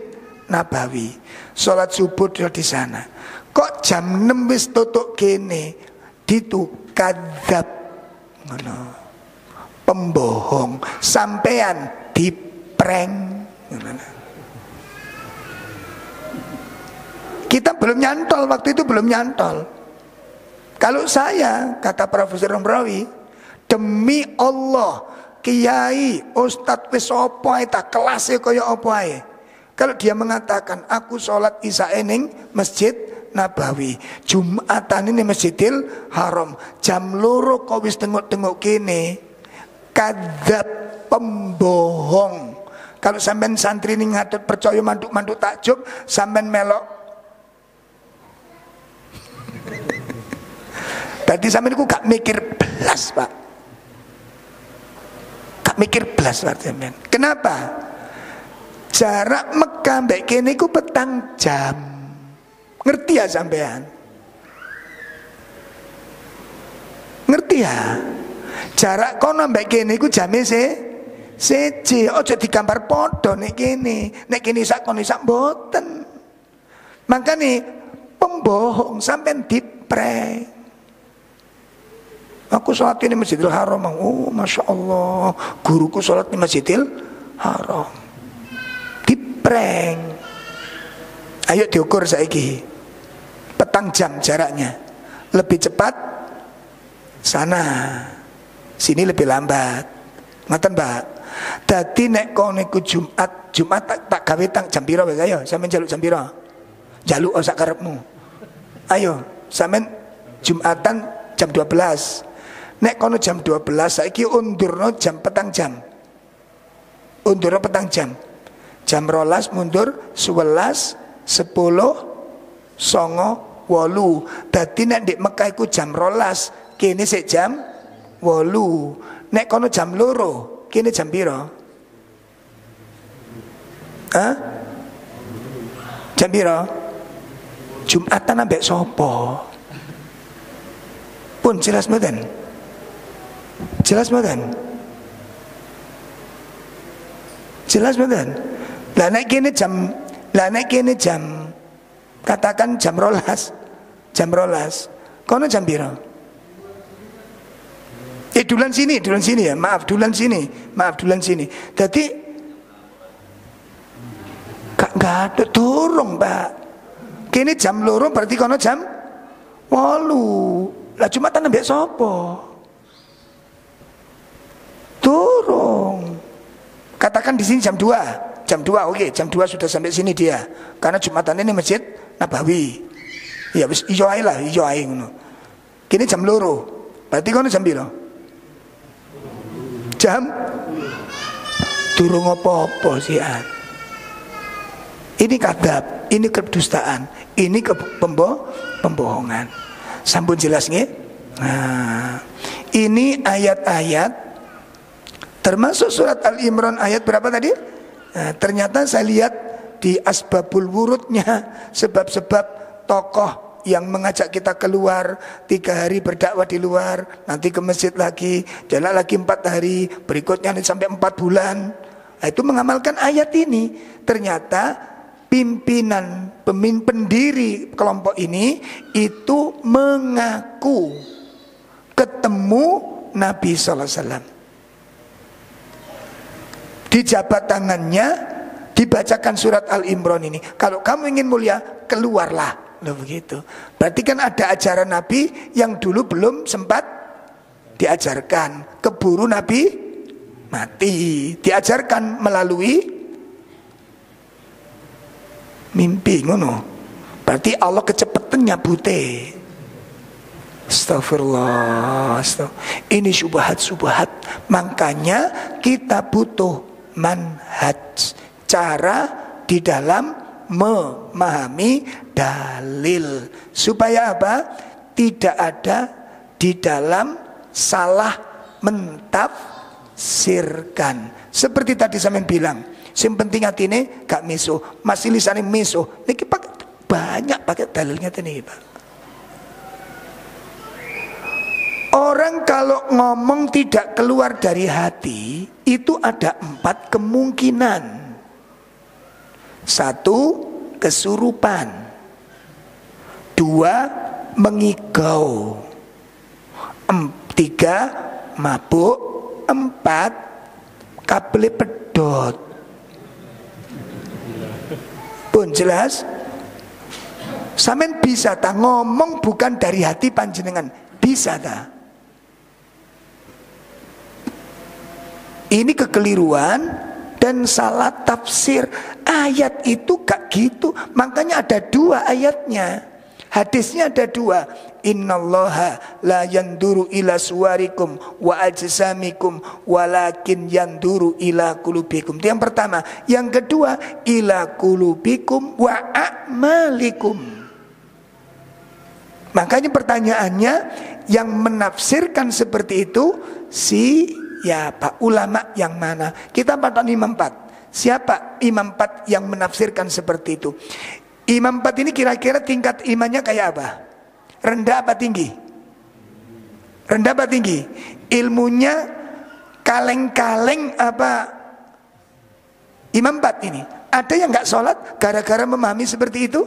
Nabawi, sholat subuh di sana. Kok jam 6 wis tutuk kene, ditu kadzab, pembohong, sampean diprank. Kita belum nyantol, waktu itu belum nyantol. Kalau saya, kata Profesor Romrawi, demi Allah, kiai, ustadz wis apa ae ta kelase kaya apa ae. Kalau dia mengatakan aku sholat isya ning Masjid Nabawi, Jumatan ini Masjidil Haram, jam 2 kok wis tengok-tengok kene, kadzab, pembohong. Kalau sampean santri ini ngatut percaya manduk-manduk takjub, sampean melok. Tadi sampean ku gak mikir belas Pak. Mikir belas sampean. Kenapa? Jarak Mekah mbek kene iku 4 jam. Ngerti ya sampean? Ngerti ya? Jarak kono mbek kene iku jame seje. Aja digambar padha nek kene. Nek kene sak kono sak mboten. Makane pembohong sampean diprank. Aku sholat di Masjidil Haram. Oh Masya Allah, guruku sholat di Masjidil Haram. Diprank. Ayo diukur saiki. 4 jam jaraknya. Lebih cepat sana, sini lebih lambat. Ngoten Mbak. Dadi nek kono iku Jumat tak gawe jam pira wis ayo sampean njaluk jam pira? Njaluk sak karepmu. Ayo sampean Jumatan jam 12. Nek kono jam 12 saiki undurno jam 4 jam. Undur petang jam. Jam 12 mundur 11, 10, 09, 8. Dadi nek ndek Mekah iku jam 12, kene sik jam 8. Nek kono jam 2, kene jam piro? Hah? Jam piro? Jumatan ambek sapa? Pun jelas mboten? Jelas mboten? Jelas mboten? Lah nek kene jam katakan jam 12. Jam 12. Kono jam piro? Dulan sini ya. Maaf dulan sini. Jadi gak ada durung, Pak. Kene jam 2 berarti kono jam 8. Lah Jumatan ambek sapa? Durung. Katakan di sini jam 2. Jam 2 oke, jam 2 sudah sampai sini dia. Karena Jumatan ini Masjid Nabawi. Ya wis ijo ae lah, ijo ae ngono. Kene jam 2. Berarti kono jam piro? Jam durung apa-apa sih. Ini kadab, ini kedustaan, ini pembohongan. Sampun jelas nggih? Nah, ini ayat-ayat termasuk surat Al-Imran ayat berapa tadi? Nah, ternyata saya lihat di asbabul wurudnya, sebab-sebab tokoh yang mengajak kita keluar 3 hari berdakwah di luar, nanti ke masjid lagi, jalan lagi 4 hari, berikutnya sampai 4 bulan. Nah, itu mengamalkan ayat ini. Ternyata pimpinan, pendiri kelompok ini itu mengaku ketemu Nabi sallallahu alaihi wasallam. Di jabat tangannya dibacakan surat Al-Imran ini. Kalau kamu ingin mulia, keluarlah. Loh begitu. Berarti kan ada ajaran Nabi yang dulu belum sempat diajarkan. Keburu Nabi mati. Diajarkan melalui mimpi ngono. Berarti Allah kecepatan nyabute. Astagfirullah. Ini syubhat. Makanya kita butuh manhaj, cara di dalam memahami dalil. Supaya apa? Tidak ada di dalam salah mentafsirkan. Seperti tadi sampean bilang, sing penting atine gak misuh, masih lisane misuh. Niki banyak pakai dalilnya tadi, Pak. Orang kalau ngomong tidak keluar dari hati, itu ada 4 kemungkinan. 1, kesurupan. 2, mengigau. 3, mabuk. 4, kabel pedot. Pun jelas? Sampean bisa tak ngomong bukan dari hati panjenengan? Bisa tak? Ini kekeliruan dan salah tafsir. Ayat itu gak gitu. Makanya ada 2 ayatnya. Hadisnya ada 2. Innallaha la yanduru ila suwarikum wa ajsamikum walakin yanduru ila qulubikum. Itu yang pertama. Yang kedua, ila qulubikum wa a'malikum. Makanya pertanyaannya, yang menafsirkan seperti itu siapa? Ulama yang mana? Kita patut Imam 4. Siapa Imam 4 yang menafsirkan seperti itu? Imam 4 ini kira-kira tingkat imannya kayak apa? Rendah apa tinggi? Rendah apa tinggi? Ilmunya kaleng-kaleng apa? Imam 4 ini. Ada yang gak sholat gara-gara memahami seperti itu?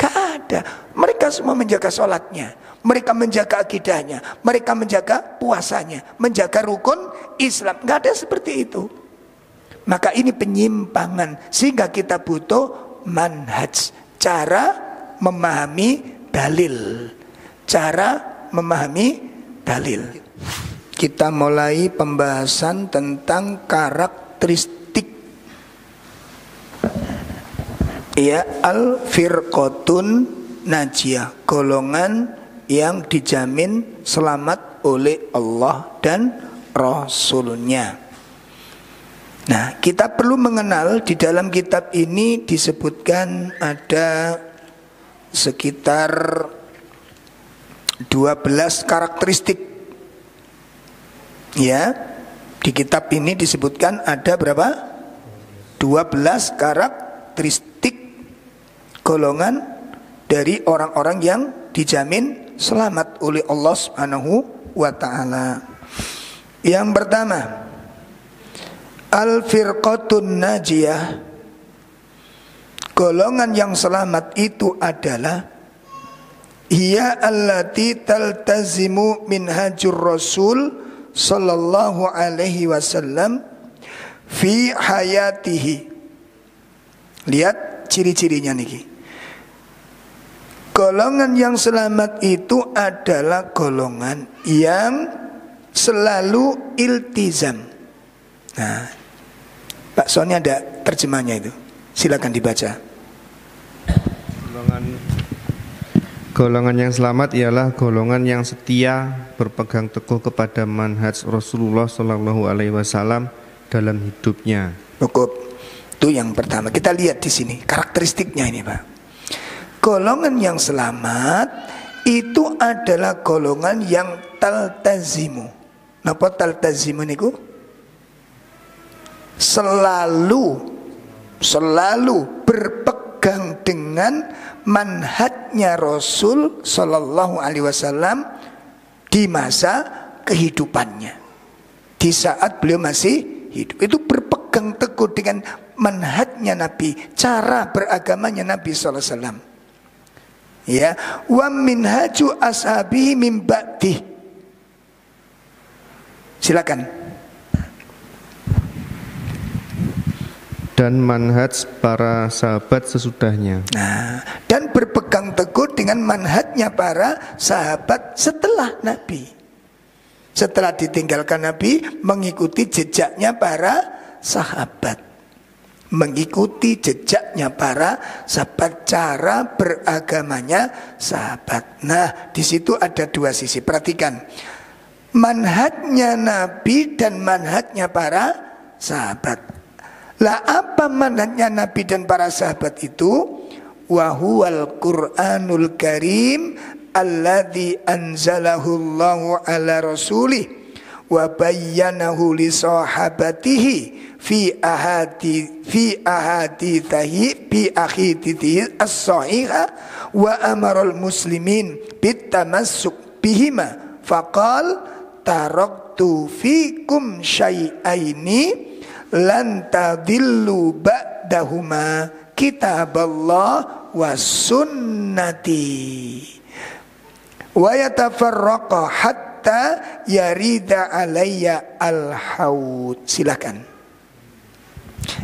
Gak ada. Mereka semua menjaga sholatnya, mereka menjaga akidahnya, mereka menjaga puasanya, menjaga rukun Islam. Gak ada seperti itu. Maka ini penyimpangan. Sehingga kita butuh manhaj, cara memahami dalil. Cara memahami dalil. Kita mulai pembahasan tentang karakteristik ya al-firqatun najiyah, golongan yang dijamin selamat oleh Allah dan Rasulnya. Nah, kita perlu mengenal di dalam kitab ini disebutkan ada sekitar 12 karakteristik. Ya, di kitab ini disebutkan ada berapa? 12 karakteristik golongan dari orang-orang yang dijamin selamat oleh Allah Subhanahu wa taala. Yang pertama, al-firqatun najiyah. Golongan yang selamat itu adalah hiya allati taltazimu minhajur rasul sallallahu alaihi wasallam fi hayatihi. Lihat ciri-cirinya niki. Golongan yang selamat itu adalah golongan yang selalu iltizam. Nah, Pak Sony ada terjemahnya itu. Silakan dibaca. Golongan yang selamat ialah golongan yang setia berpegang teguh kepada manhaj Rasulullah Shallallahu Alaihi Wasallam dalam hidupnya. Cukup. Itu yang pertama. Kita lihat di sini karakteristiknya ini, Pak. Golongan yang selamat itu adalah golongan yang taltazimu. Napa taltazimu niku? Selalu berpegang dengan manhajnya Rasul Sallallahu Alaihi Wasallam di masa kehidupannya, di saat beliau masih hidup. Itu berpegang teguh dengan manhajnya Nabi, cara beragamanya Nabi Sallallahu Alaihi Wasallam. Ya, wa minhaju ashabihi min ba'di. Silakan. Dan manhaj para sahabat sesudahnya. Nah, dan berpegang teguh dengan manhajnya para sahabat setelah Nabi. Setelah ditinggalkan Nabi, mengikuti jejaknya para sahabat. Mengikuti jejaknya para sahabat, cara beragamanya sahabat. Nah, di situ ada dua sisi. Perhatikan, manhajnya Nabi dan manhajnya para sahabat. Lah apa manhajnya Nabi dan para sahabat itu? Wa huwal Qur'anul Karim alladzi anzalahu Allahu ala rasulih wa bayyanahu li sahabatihi fi ahadithihi as-sahiha wa amaral muslimin bitamassuk bihima faqal taraktu fikum syai'aini lan tadillu ba'dahuma kitaballah wa sunnati wa yatafarraqa hatta yarida alayya al-haud. Silakan.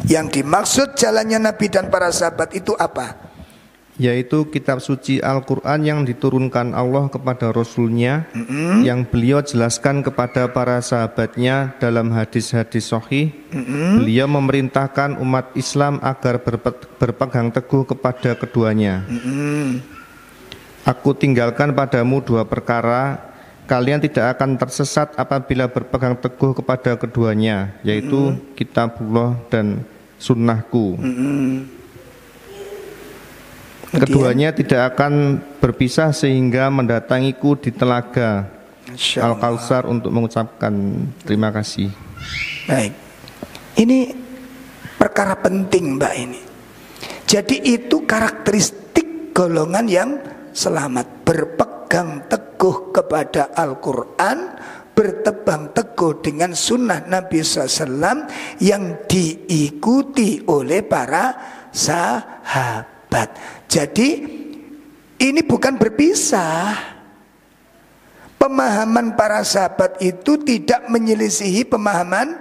Yang dimaksud jalannya Nabi dan para sahabat itu apa? Yaitu kitab suci Al-Quran yang diturunkan Allah kepada Rasulnya, yang beliau jelaskan kepada para sahabatnya dalam hadis-hadis sahih. Beliau memerintahkan umat Islam agar berpegang teguh kepada keduanya. Aku tinggalkan padamu dua perkara, kalian tidak akan tersesat apabila berpegang teguh kepada keduanya, yaitu kitabullah dan sunnahku. Keduanya tidak akan berpisah sehingga mendatangiku di telaga Al-Kautsar untuk mengucapkan terima kasih. Baik. Ini perkara penting, Mbak, ini. Jadi itu karakteristik golongan yang selamat, berpegang teguh kepada Al-Quran, berpegang teguh dengan sunnah Nabi SAW yang diikuti oleh para sahabat. Jadi ini bukan berpisah. Pemahaman para sahabat itu tidak menyelisihi pemahaman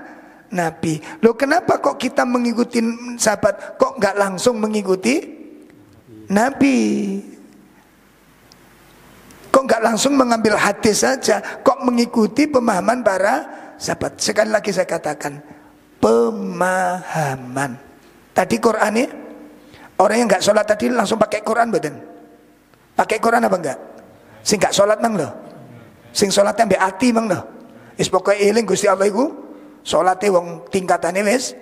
Nabi. Loh, kenapa kok kita mengikuti sahabat, kok nggak langsung mengikuti Nabi? Kok nggak langsung mengambil hadis saja, kok mengikuti pemahaman para sahabat? Sekali lagi saya katakan, pemahaman. Tadi Quran ini, orang yang nggak sholat tadi langsung pakai Quran, badan? Pakai Quran apa enggak? Sing nggak sholat mang loh, sing sholatnya mbak ati mang loh. Is pokoknya eling Gusti Allah iku, sholatnya wong tingkatannya wis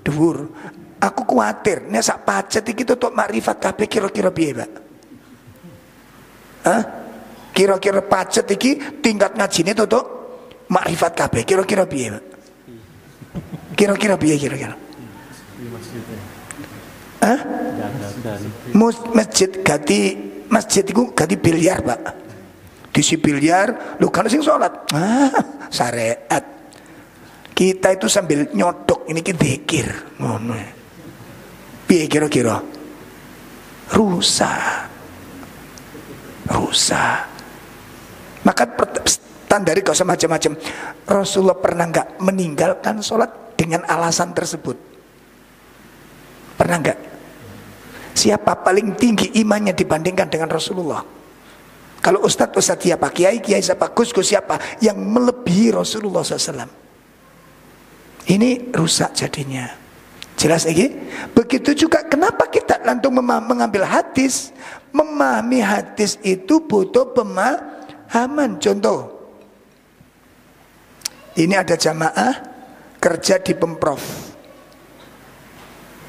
Dhuwur. Aku kuatir nek sak pacet iki tutuk makrifat kabeh kira-kira piye, Pak? Hah? Kira-kira pacet iki tingkat ngajine tutuk makrifat kabeh kira-kira piye, Pak? Kira-kira piye kira-kira? Hah? Masjid iku ganti biliar, Pak. Disi biliar, lu kan sing salat. Syariat. Kita itu sambil nyodok ini ki zikir, ngono. Piye kira-kira? Rusak. Maka standari gak usah macam-macam. Rasulullah pernah nggak meninggalkan sholat dengan alasan tersebut? Pernah nggak? Siapa paling tinggi imannya dibandingkan dengan Rasulullah? Kalau ustadz siapa? Kiai siapa? Gus siapa? Yang melebihi Rasulullah SAW. Ini rusak jadinya. Jelas lagi? Begitu juga kenapa kita langsung mengambil hadis. Memahami hadis itu butuh pemahaman. Contoh, ini ada jamaah kerja di Pemprov.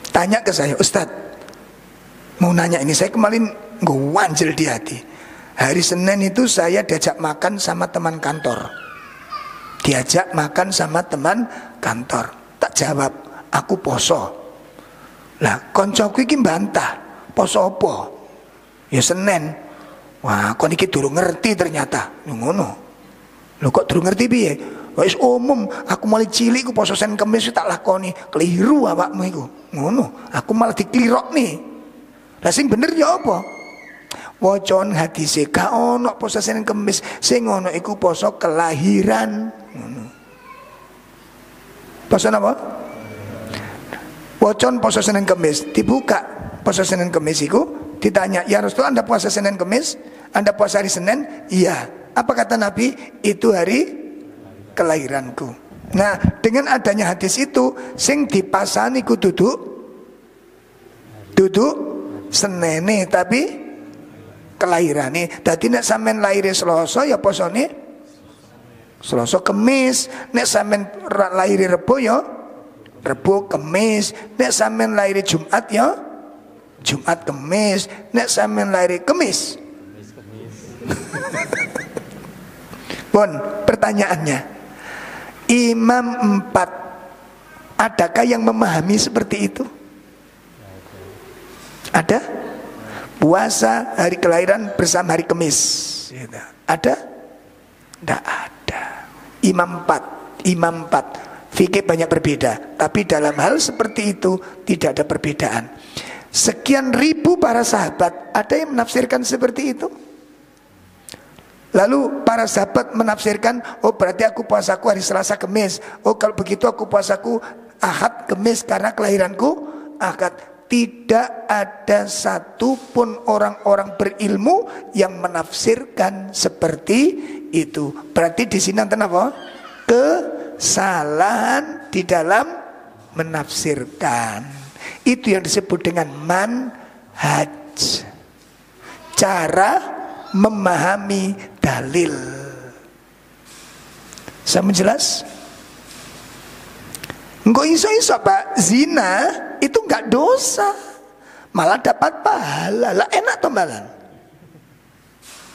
Tanya ke saya, Ustadz, mau nanya ini, saya kemarin ngewanjel di hati. Hari Senin itu saya diajak makan sama teman kantor. Diajak makan sama teman kantor. Tak jawab, aku poso. Lah koncoku iki bantah, poso apa? Ya Senin. Wah, kon iki durung ngerti ternyata. Ngono. Lho kok durung ngerti piye? Wis umum, aku mulai cilik ku poso Senin Kamis tak lakoni. Keliru awakmu iku. Ngono. Aku malah diklirokne. Lah sing bener ya apa? Wacon hadise ka ono poso Senin Kamis, sing ono iku poso kelahiran. Ngono. Poso napa? Wacon poso Senin Kamis, dibuka poso Senin Kamis iku. Ditanya, ya Rasulullah, Anda puasa Senin Kamis? Anda puasa hari Senin? Iya. Apa kata Nabi? Itu hari kelahiranku. Nah, dengan adanya hadis itu, sing dipasani ku duduk Senene, tapi kelahirane. Dadi nek sampean lahir Selasa ya posone Selasa Kemis. Nek sampean lahir Rebo ya Rebo Kemis. Nek sampean lahir Jumat ya Jumat Kemis. Nek sampean lahir Kemis. Bon, pertanyaannya, Imam 4 adakah yang memahami seperti itu? Ada? Puasa hari kelahiran bersama hari Kemis. Ada? Tidak ada. Imam 4 fikih banyak berbeda, tapi dalam hal seperti itu tidak ada perbedaan. Sekian ribu para sahabat, ada yang menafsirkan seperti itu. Lalu para sahabat menafsirkan, oh berarti aku puasaku hari Selasa Kemis. Oh kalau begitu aku puasaku Ahad Kemis karena kelahiranku Ahad. Tidak ada satupun orang-orang berilmu yang menafsirkan seperti itu. Berarti di sini nanti apa? Kesalahan di dalam menafsirkan. Itu yang disebut dengan manhaj, cara memahami dalil. Saya menjelas? Enggak iso Pak, zina itu enggak dosa, malah dapat pahala. Lah enak tombalan.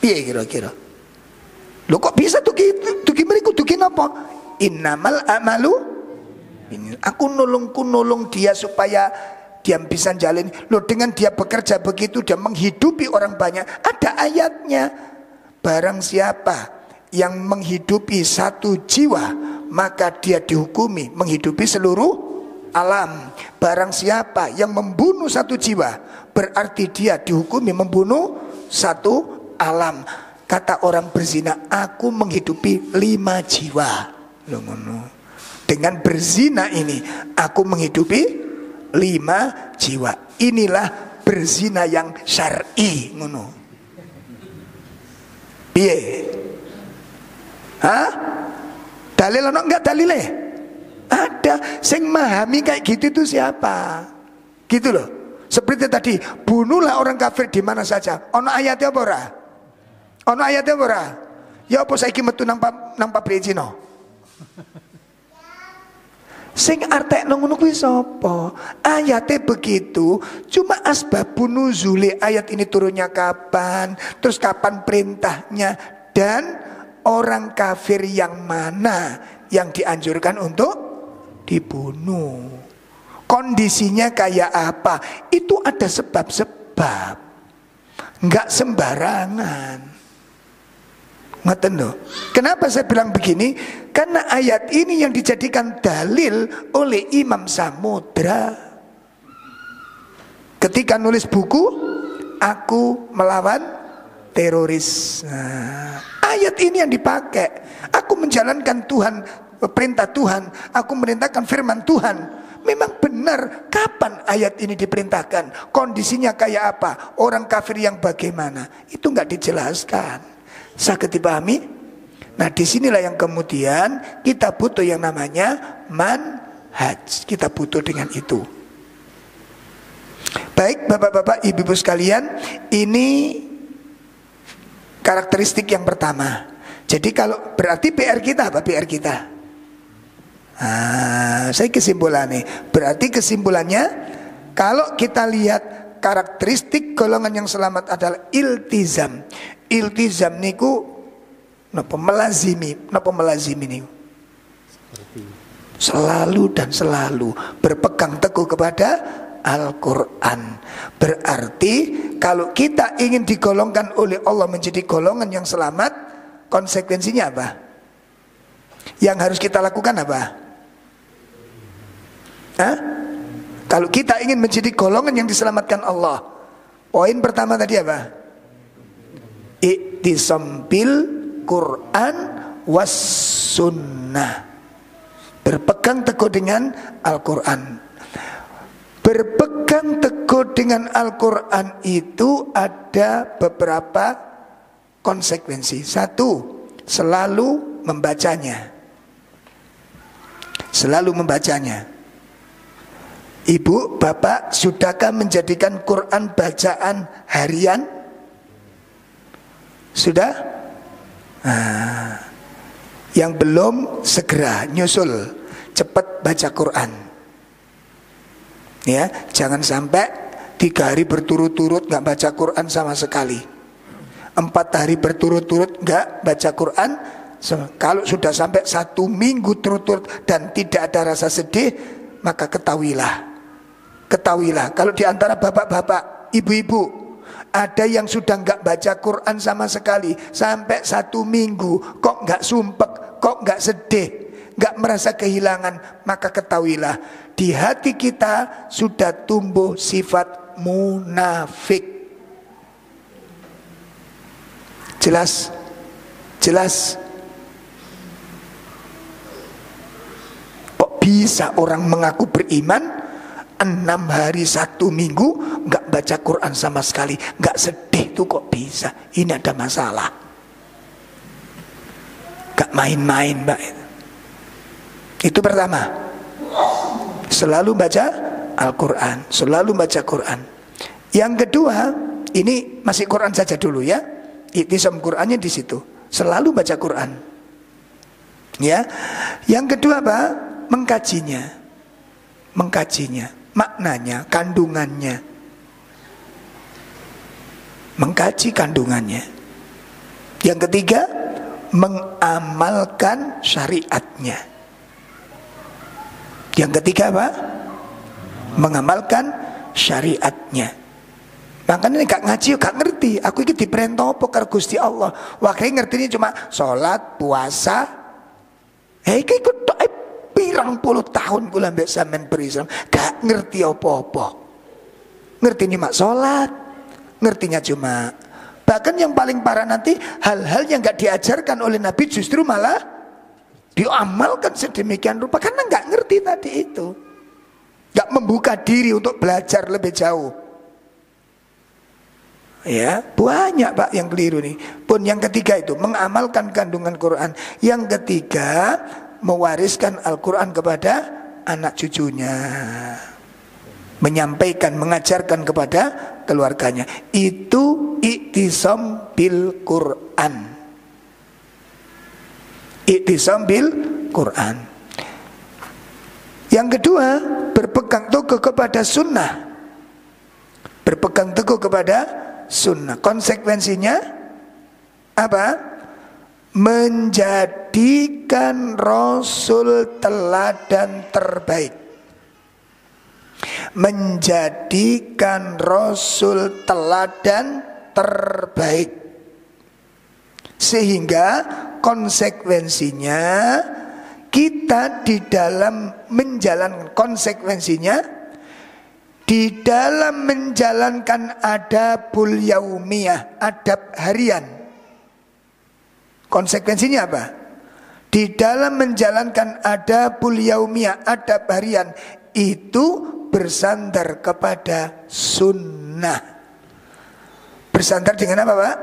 Piye kira-kira? Lo kok bisa tuh mriku tuh napa? Innamal amalu ini. Aku nolong dia supaya dia bisa jalin. Loh, dengan dia bekerja begitu, dia menghidupi orang banyak. Ada ayatnya, barang siapa yang menghidupi satu jiwa, maka dia dihukumi menghidupi seluruh alam. Barang siapa yang membunuh satu jiwa, berarti dia dihukumi membunuh satu alam. Kata orang berzina, aku menghidupi 5 jiwa. Loh, ngono. Dengan berzina ini, aku menghidupi 5 jiwa. Inilah berzina yang syar'i, ngono. Piye? Hah? Dalil ono enggak dalile? Ada. Sing memahami kayak gitu itu siapa? Gitu loh. Seperti tadi, bunuhlah orang kafir di mana saja. Ono ayatnya apa ora? Ono ayatnya apa ora? Ya apa saiki metu nang pabrik Cina? Sing artekno ngono kuwi sapa? Ayate begitu, cuma asbabun nuzuli ayat ini turunnya kapan, terus kapan perintahnya, dan orang kafir yang mana yang dianjurkan untuk dibunuh. Kondisinya kayak apa? Itu ada sebab-sebab. Enggak sembarangan. Ngoten lho. Kenapa saya bilang begini? Karena ayat ini yang dijadikan dalil oleh Imam Samudra. Ketika nulis buku, aku melawan teroris. Nah, ayat ini yang dipakai. Aku menjalankan perintah Tuhan. Aku merintahkan firman Tuhan. Memang benar, kapan ayat ini diperintahkan? Kondisinya kayak apa? Orang kafir yang bagaimana? Itu enggak dijelaskan. Sakit dipahami? Nah, disinilah yang kemudian kita butuh yang namanya manhaj. Kita butuh dengan itu. Baik, bapak-bapak, ibu-ibu sekalian, ini karakteristik yang pertama. Jadi kalau berarti PR kita apa PR kita? Saya kesimpulannya. Berarti kesimpulannya, kalau kita lihat karakteristik golongan yang selamat adalah iltizam. Iltizam niku napa melazimi niku? Selalu dan selalu berpegang teguh kepada Al-Quran. Berarti kalau kita ingin digolongkan oleh Allah menjadi golongan yang selamat, konsekuensinya apa? Yang harus kita lakukan apa? Kalau kita ingin menjadi golongan yang diselamatkan Allah, poin pertama tadi apa? Iktisam bil Quran was sunnah. Berpegang teguh dengan Al-Quran. Berpegang teguh dengan Al-Quran itu ada beberapa konsekuensi. Satu, selalu membacanya. Selalu membacanya. Ibu, bapak, sudahkah menjadikan Quran bacaan harian? Sudah? Yang belum, segera nyusul, cepat baca Quran. Ya, jangan sampai 3 hari berturut-turut nggak baca Quran sama sekali. 4 hari berturut-turut nggak baca Quran. Kalau sudah sampai 1 minggu turut-turut dan tidak ada rasa sedih, maka ketahuilah, kalau di antara bapak-bapak, ibu-ibu, ada yang sudah nggak baca Quran sama sekali sampai 1 minggu, kok nggak sumpek, kok nggak sedih, nggak merasa kehilangan, maka ketahuilah di hati kita sudah tumbuh sifat munafik. Jelas? Kok bisa orang mengaku beriman 6 hari 1 minggu nggak baca Quran sama sekali, nggak sedih tuh kok bisa? Ini ada masalah. Nggak main-main, Mbak. Itu pertama. Selalu baca Al-Quran, selalu baca Quran. Yang kedua, ini masih Quran saja dulu ya. Iktisam Qurannya di situ. Selalu baca Quran. Ya. Yang kedua apa? Mengkajinya. Maknanya, kandungannya. Mengkaji kandungannya. Yang ketiga, mengamalkan syariatnya. Yang ketiga apa? Mengamalkan syariatnya. Makanya gak ngaji, gak ngerti. Aku ini diperintah apa karo Gusti Allah. Wakil ngerti ini cuma sholat, puasa. Iki ikut pirang puluh tahun kula mbek sampean berislam, gak ngerti apa-apa. Ngerti ini mak sholat, ngertinya cuma. Bahkan yang paling parah nanti, hal-hal yang gak diajarkan oleh Nabi justru malah diamalkan sedemikian rupa, karena gak ngerti tadi itu. Gak membuka diri untuk belajar lebih jauh. Ya, banyak Pak yang keliru nih. Pun yang ketiga itu mengamalkan kandungan Quran. Yang ketiga, mewariskan Al-Quran kepada anak cucunya, menyampaikan, mengajarkan kepada keluarganya. Itu iktisam bil Quran. Iktisam bil Quran. Yang kedua, berpegang teguh kepada sunnah. Berpegang teguh kepada sunnah. Konsekuensinya apa? Menjadikan Rasul teladan terbaik. Menjadikan Rasul teladan terbaik. Sehingga konsekuensinya kita di dalam menjalankan di dalam menjalankan adabul yaumiyah, adab harian. Konsekuensinya apa? Di dalam menjalankan adabul yaumiyah, adab harian, itu bersandar kepada sunnah. Bersandar dengan apa, Pak?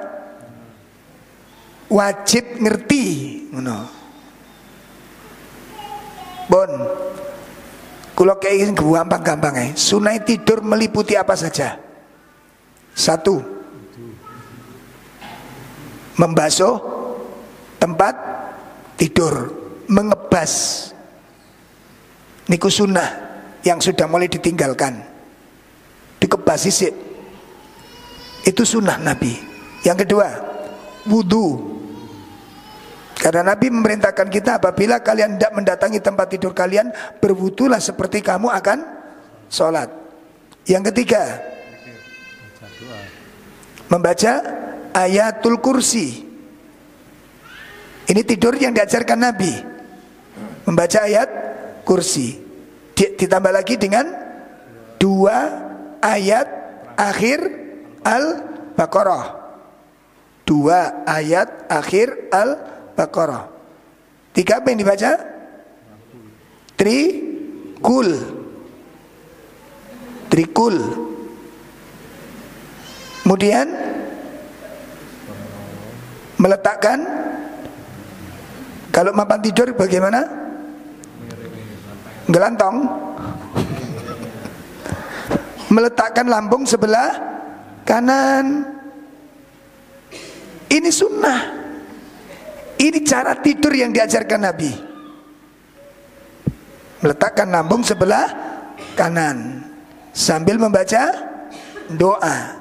Wajib ngerti, Bon, kalau kayak gampang-gampang sunnah tidur meliputi apa saja? 1, membasuh tempat tidur, mengebas. Niku sunnah yang sudah mulai ditinggalkan. Dikebas sisik. Itu sunnah Nabi. Yang kedua, wudu. Karena Nabi memerintahkan kita apabila kalian tidak mendatangi tempat tidur kalian, berwudulah seperti kamu akan sholat. Yang ketiga, membaca ayatul kursi. Ini tidur yang diajarkan Nabi. Membaca ayat kursi. Ditambah lagi dengan 2 ayat akhir Al-Baqarah. 2 ayat akhir Al-Baqarah. 3 apa yang dibaca? Trikul. Kemudian meletakkan, kalau mapan tidur bagaimana? Gelantong. Meletakkan lambung sebelah kanan. Ini sunnah. Ini cara tidur yang diajarkan Nabi. Meletakkan lambung sebelah kanan sambil membaca doa.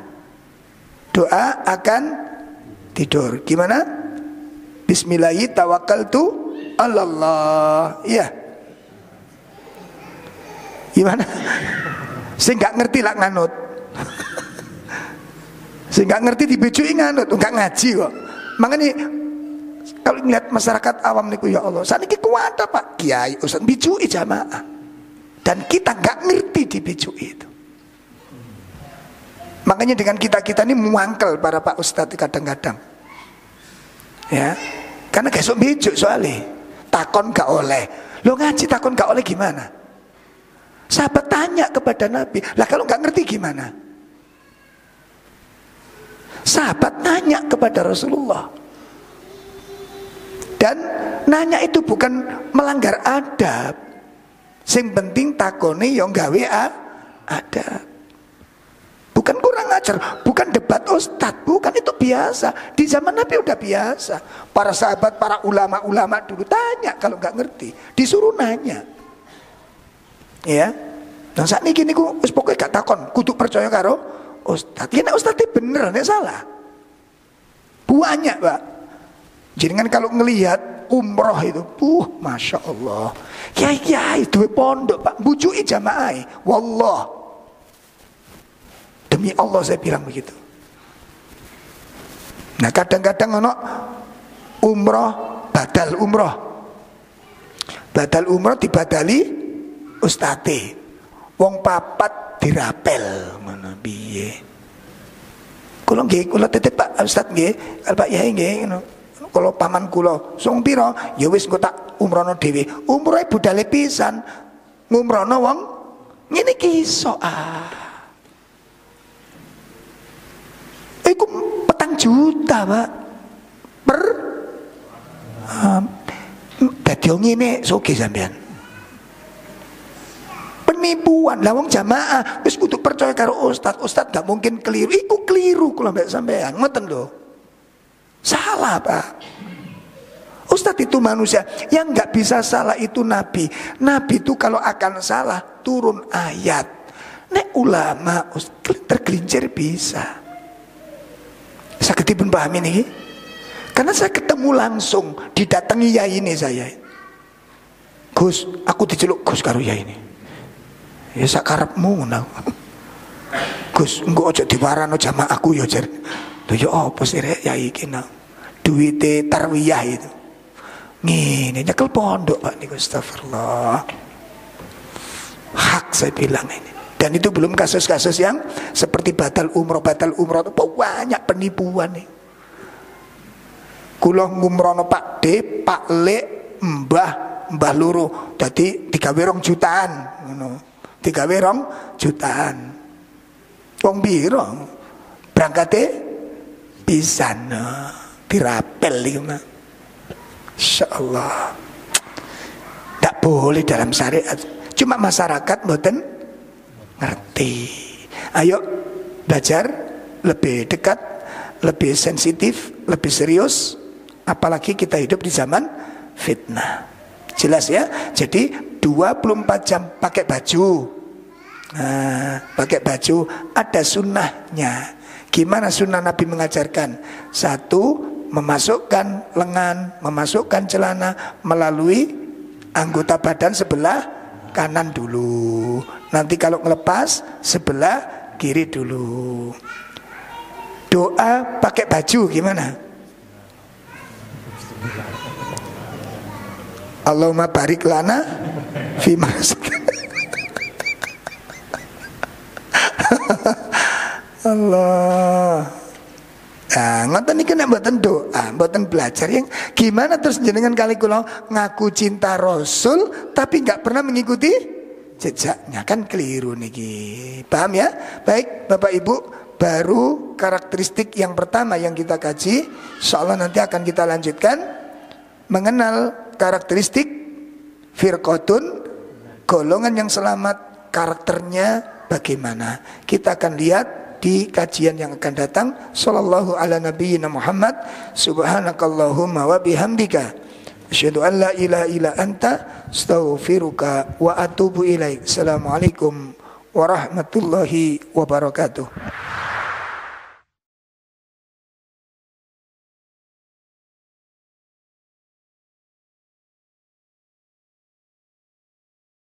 Doa akan tidur. Gimana? Bismillahirrahmanirrahim, tawakkaltu 'alallah. Iya. Gimana? Saya nggak ngerti lah nganut. Saya nggak ngerti dibejuki nganut, nggak ngaji kok. Makanya kalau ngeliat masyarakat awam niku, ya Allah, saat ini kuat Pak Kiai Ustaz bijui jamaah, dan kita nggak ngerti dibijui itu. Makanya dengan kita ini muangkel para Pak Ustadz kadang-kadang, ya, karena besok bijuk soalnya takon gak oleh. Lo ngaji takon gak oleh gimana? Sahabat tanya kepada Nabi, lah kalau nggak ngerti gimana? Sahabat nanya kepada Rasulullah, dan nanya itu bukan melanggar adab. Sing penting takoni yang gawe adab. Bukan kurang ajar, bukan debat ustadz, bukan, itu biasa. Di zaman Nabi udah biasa. Para sahabat, para ulama-ulama dulu tanya kalau nggak ngerti, disuruh nanya. Ya, nah saat ini gini ku, pokoknya gak takon, kudu percaya karo ustadz. Ya nek ustadz bener, nek salah. Banyak Pak. Jadi kan kalau ngelihat umroh itu, masya Allah, kiai duwe pondok Pak, bujui jamaah, wallah, demi Allah saya bilang begitu. Nah kadang-kadang ono umroh, badal umroh dibadali ustate, wong papat dirapel mana piye. Kula nggih, kula titip Pak Ustaz nggih, Pak Yai nggih, kalau paman kula sing pira ya wis engko tak umrohno dhewe. Umrohe budale pisan, ngumrohno wong ngene iki iso. Iku 4 juta Pak per dadi ngene sugih sampean. Penipuan, lah wong jamaah wis kudu percaya karo ustaz gak mungkin keliru. Iku keliru kula mbek sampean, ngoten lho. Salah Pak. Ustadz itu manusia. Yang nggak bisa salah itu Nabi. Nabi itu kalau akan salah turun ayat. Nek ulama tergelincir bisa. Saya ketipun paham ini. Karena saya ketemu langsung, didatangi yai ini saya. Gus, aku diceluk Gus karo yai ini. Ya sakarepmu ngono. Gus, engko aja diwarano jamaah aku ya jar. Lho ya apa sih rek yai iki nang. Duwite tarwiyah itu. Ngene nyekel pondok Pak niku, astagfirullah. Hak saya bilang ini. Dan itu belum kasus-kasus yang seperti batal umroh itu banyak penipuan nih. Kula ngumrono Pak D, Pak Le, Mbah loro. Dadi 3 jutaan ngono. 3 jutaan. Wong piro? Berangkate pisan dirapel iki mah. Insyaallah. Tak boleh dalam syariat. Cuma masyarakat mboten ngerti. Ayo belajar lebih dekat, lebih sensitif, lebih serius. Apalagi kita hidup di zaman fitnah. Jelas ya. Jadi 24 jam pakai baju. Nah, pakai baju ada sunnahnya. Gimana sunnah Nabi mengajarkan? 1, memasukkan lengan, memasukkan celana melalui anggota badan sebelah kanan dulu. Nanti kalau ngelepas sebelah kiri dulu. Doa pakai baju gimana? Allahumma barik lana fima Allah. Nah, ngoten niki nek mboten doa, mboten belajar yang gimana terus jenengan kali kula ngaku cinta Rasul tapi enggak pernah mengikuti jejaknya, kan keliru niki. Paham ya? Baik, Bapak Ibu, baru karakteristik yang pertama yang kita kaji. Insyaallah nanti akan kita lanjutkan mengenal karakteristik firqatun, golongan yang selamat, karakternya bagaimana. Kita akan lihat di kajian yang akan datang. Sallallahu ala nabiyyina Muhammad. Subhanakallahumma wa bihamdika asyhadu an la ilaha illa anta astaghfiruka wa atubu ilaik. Assalamualaikum warahmatullahi wabarakatuh.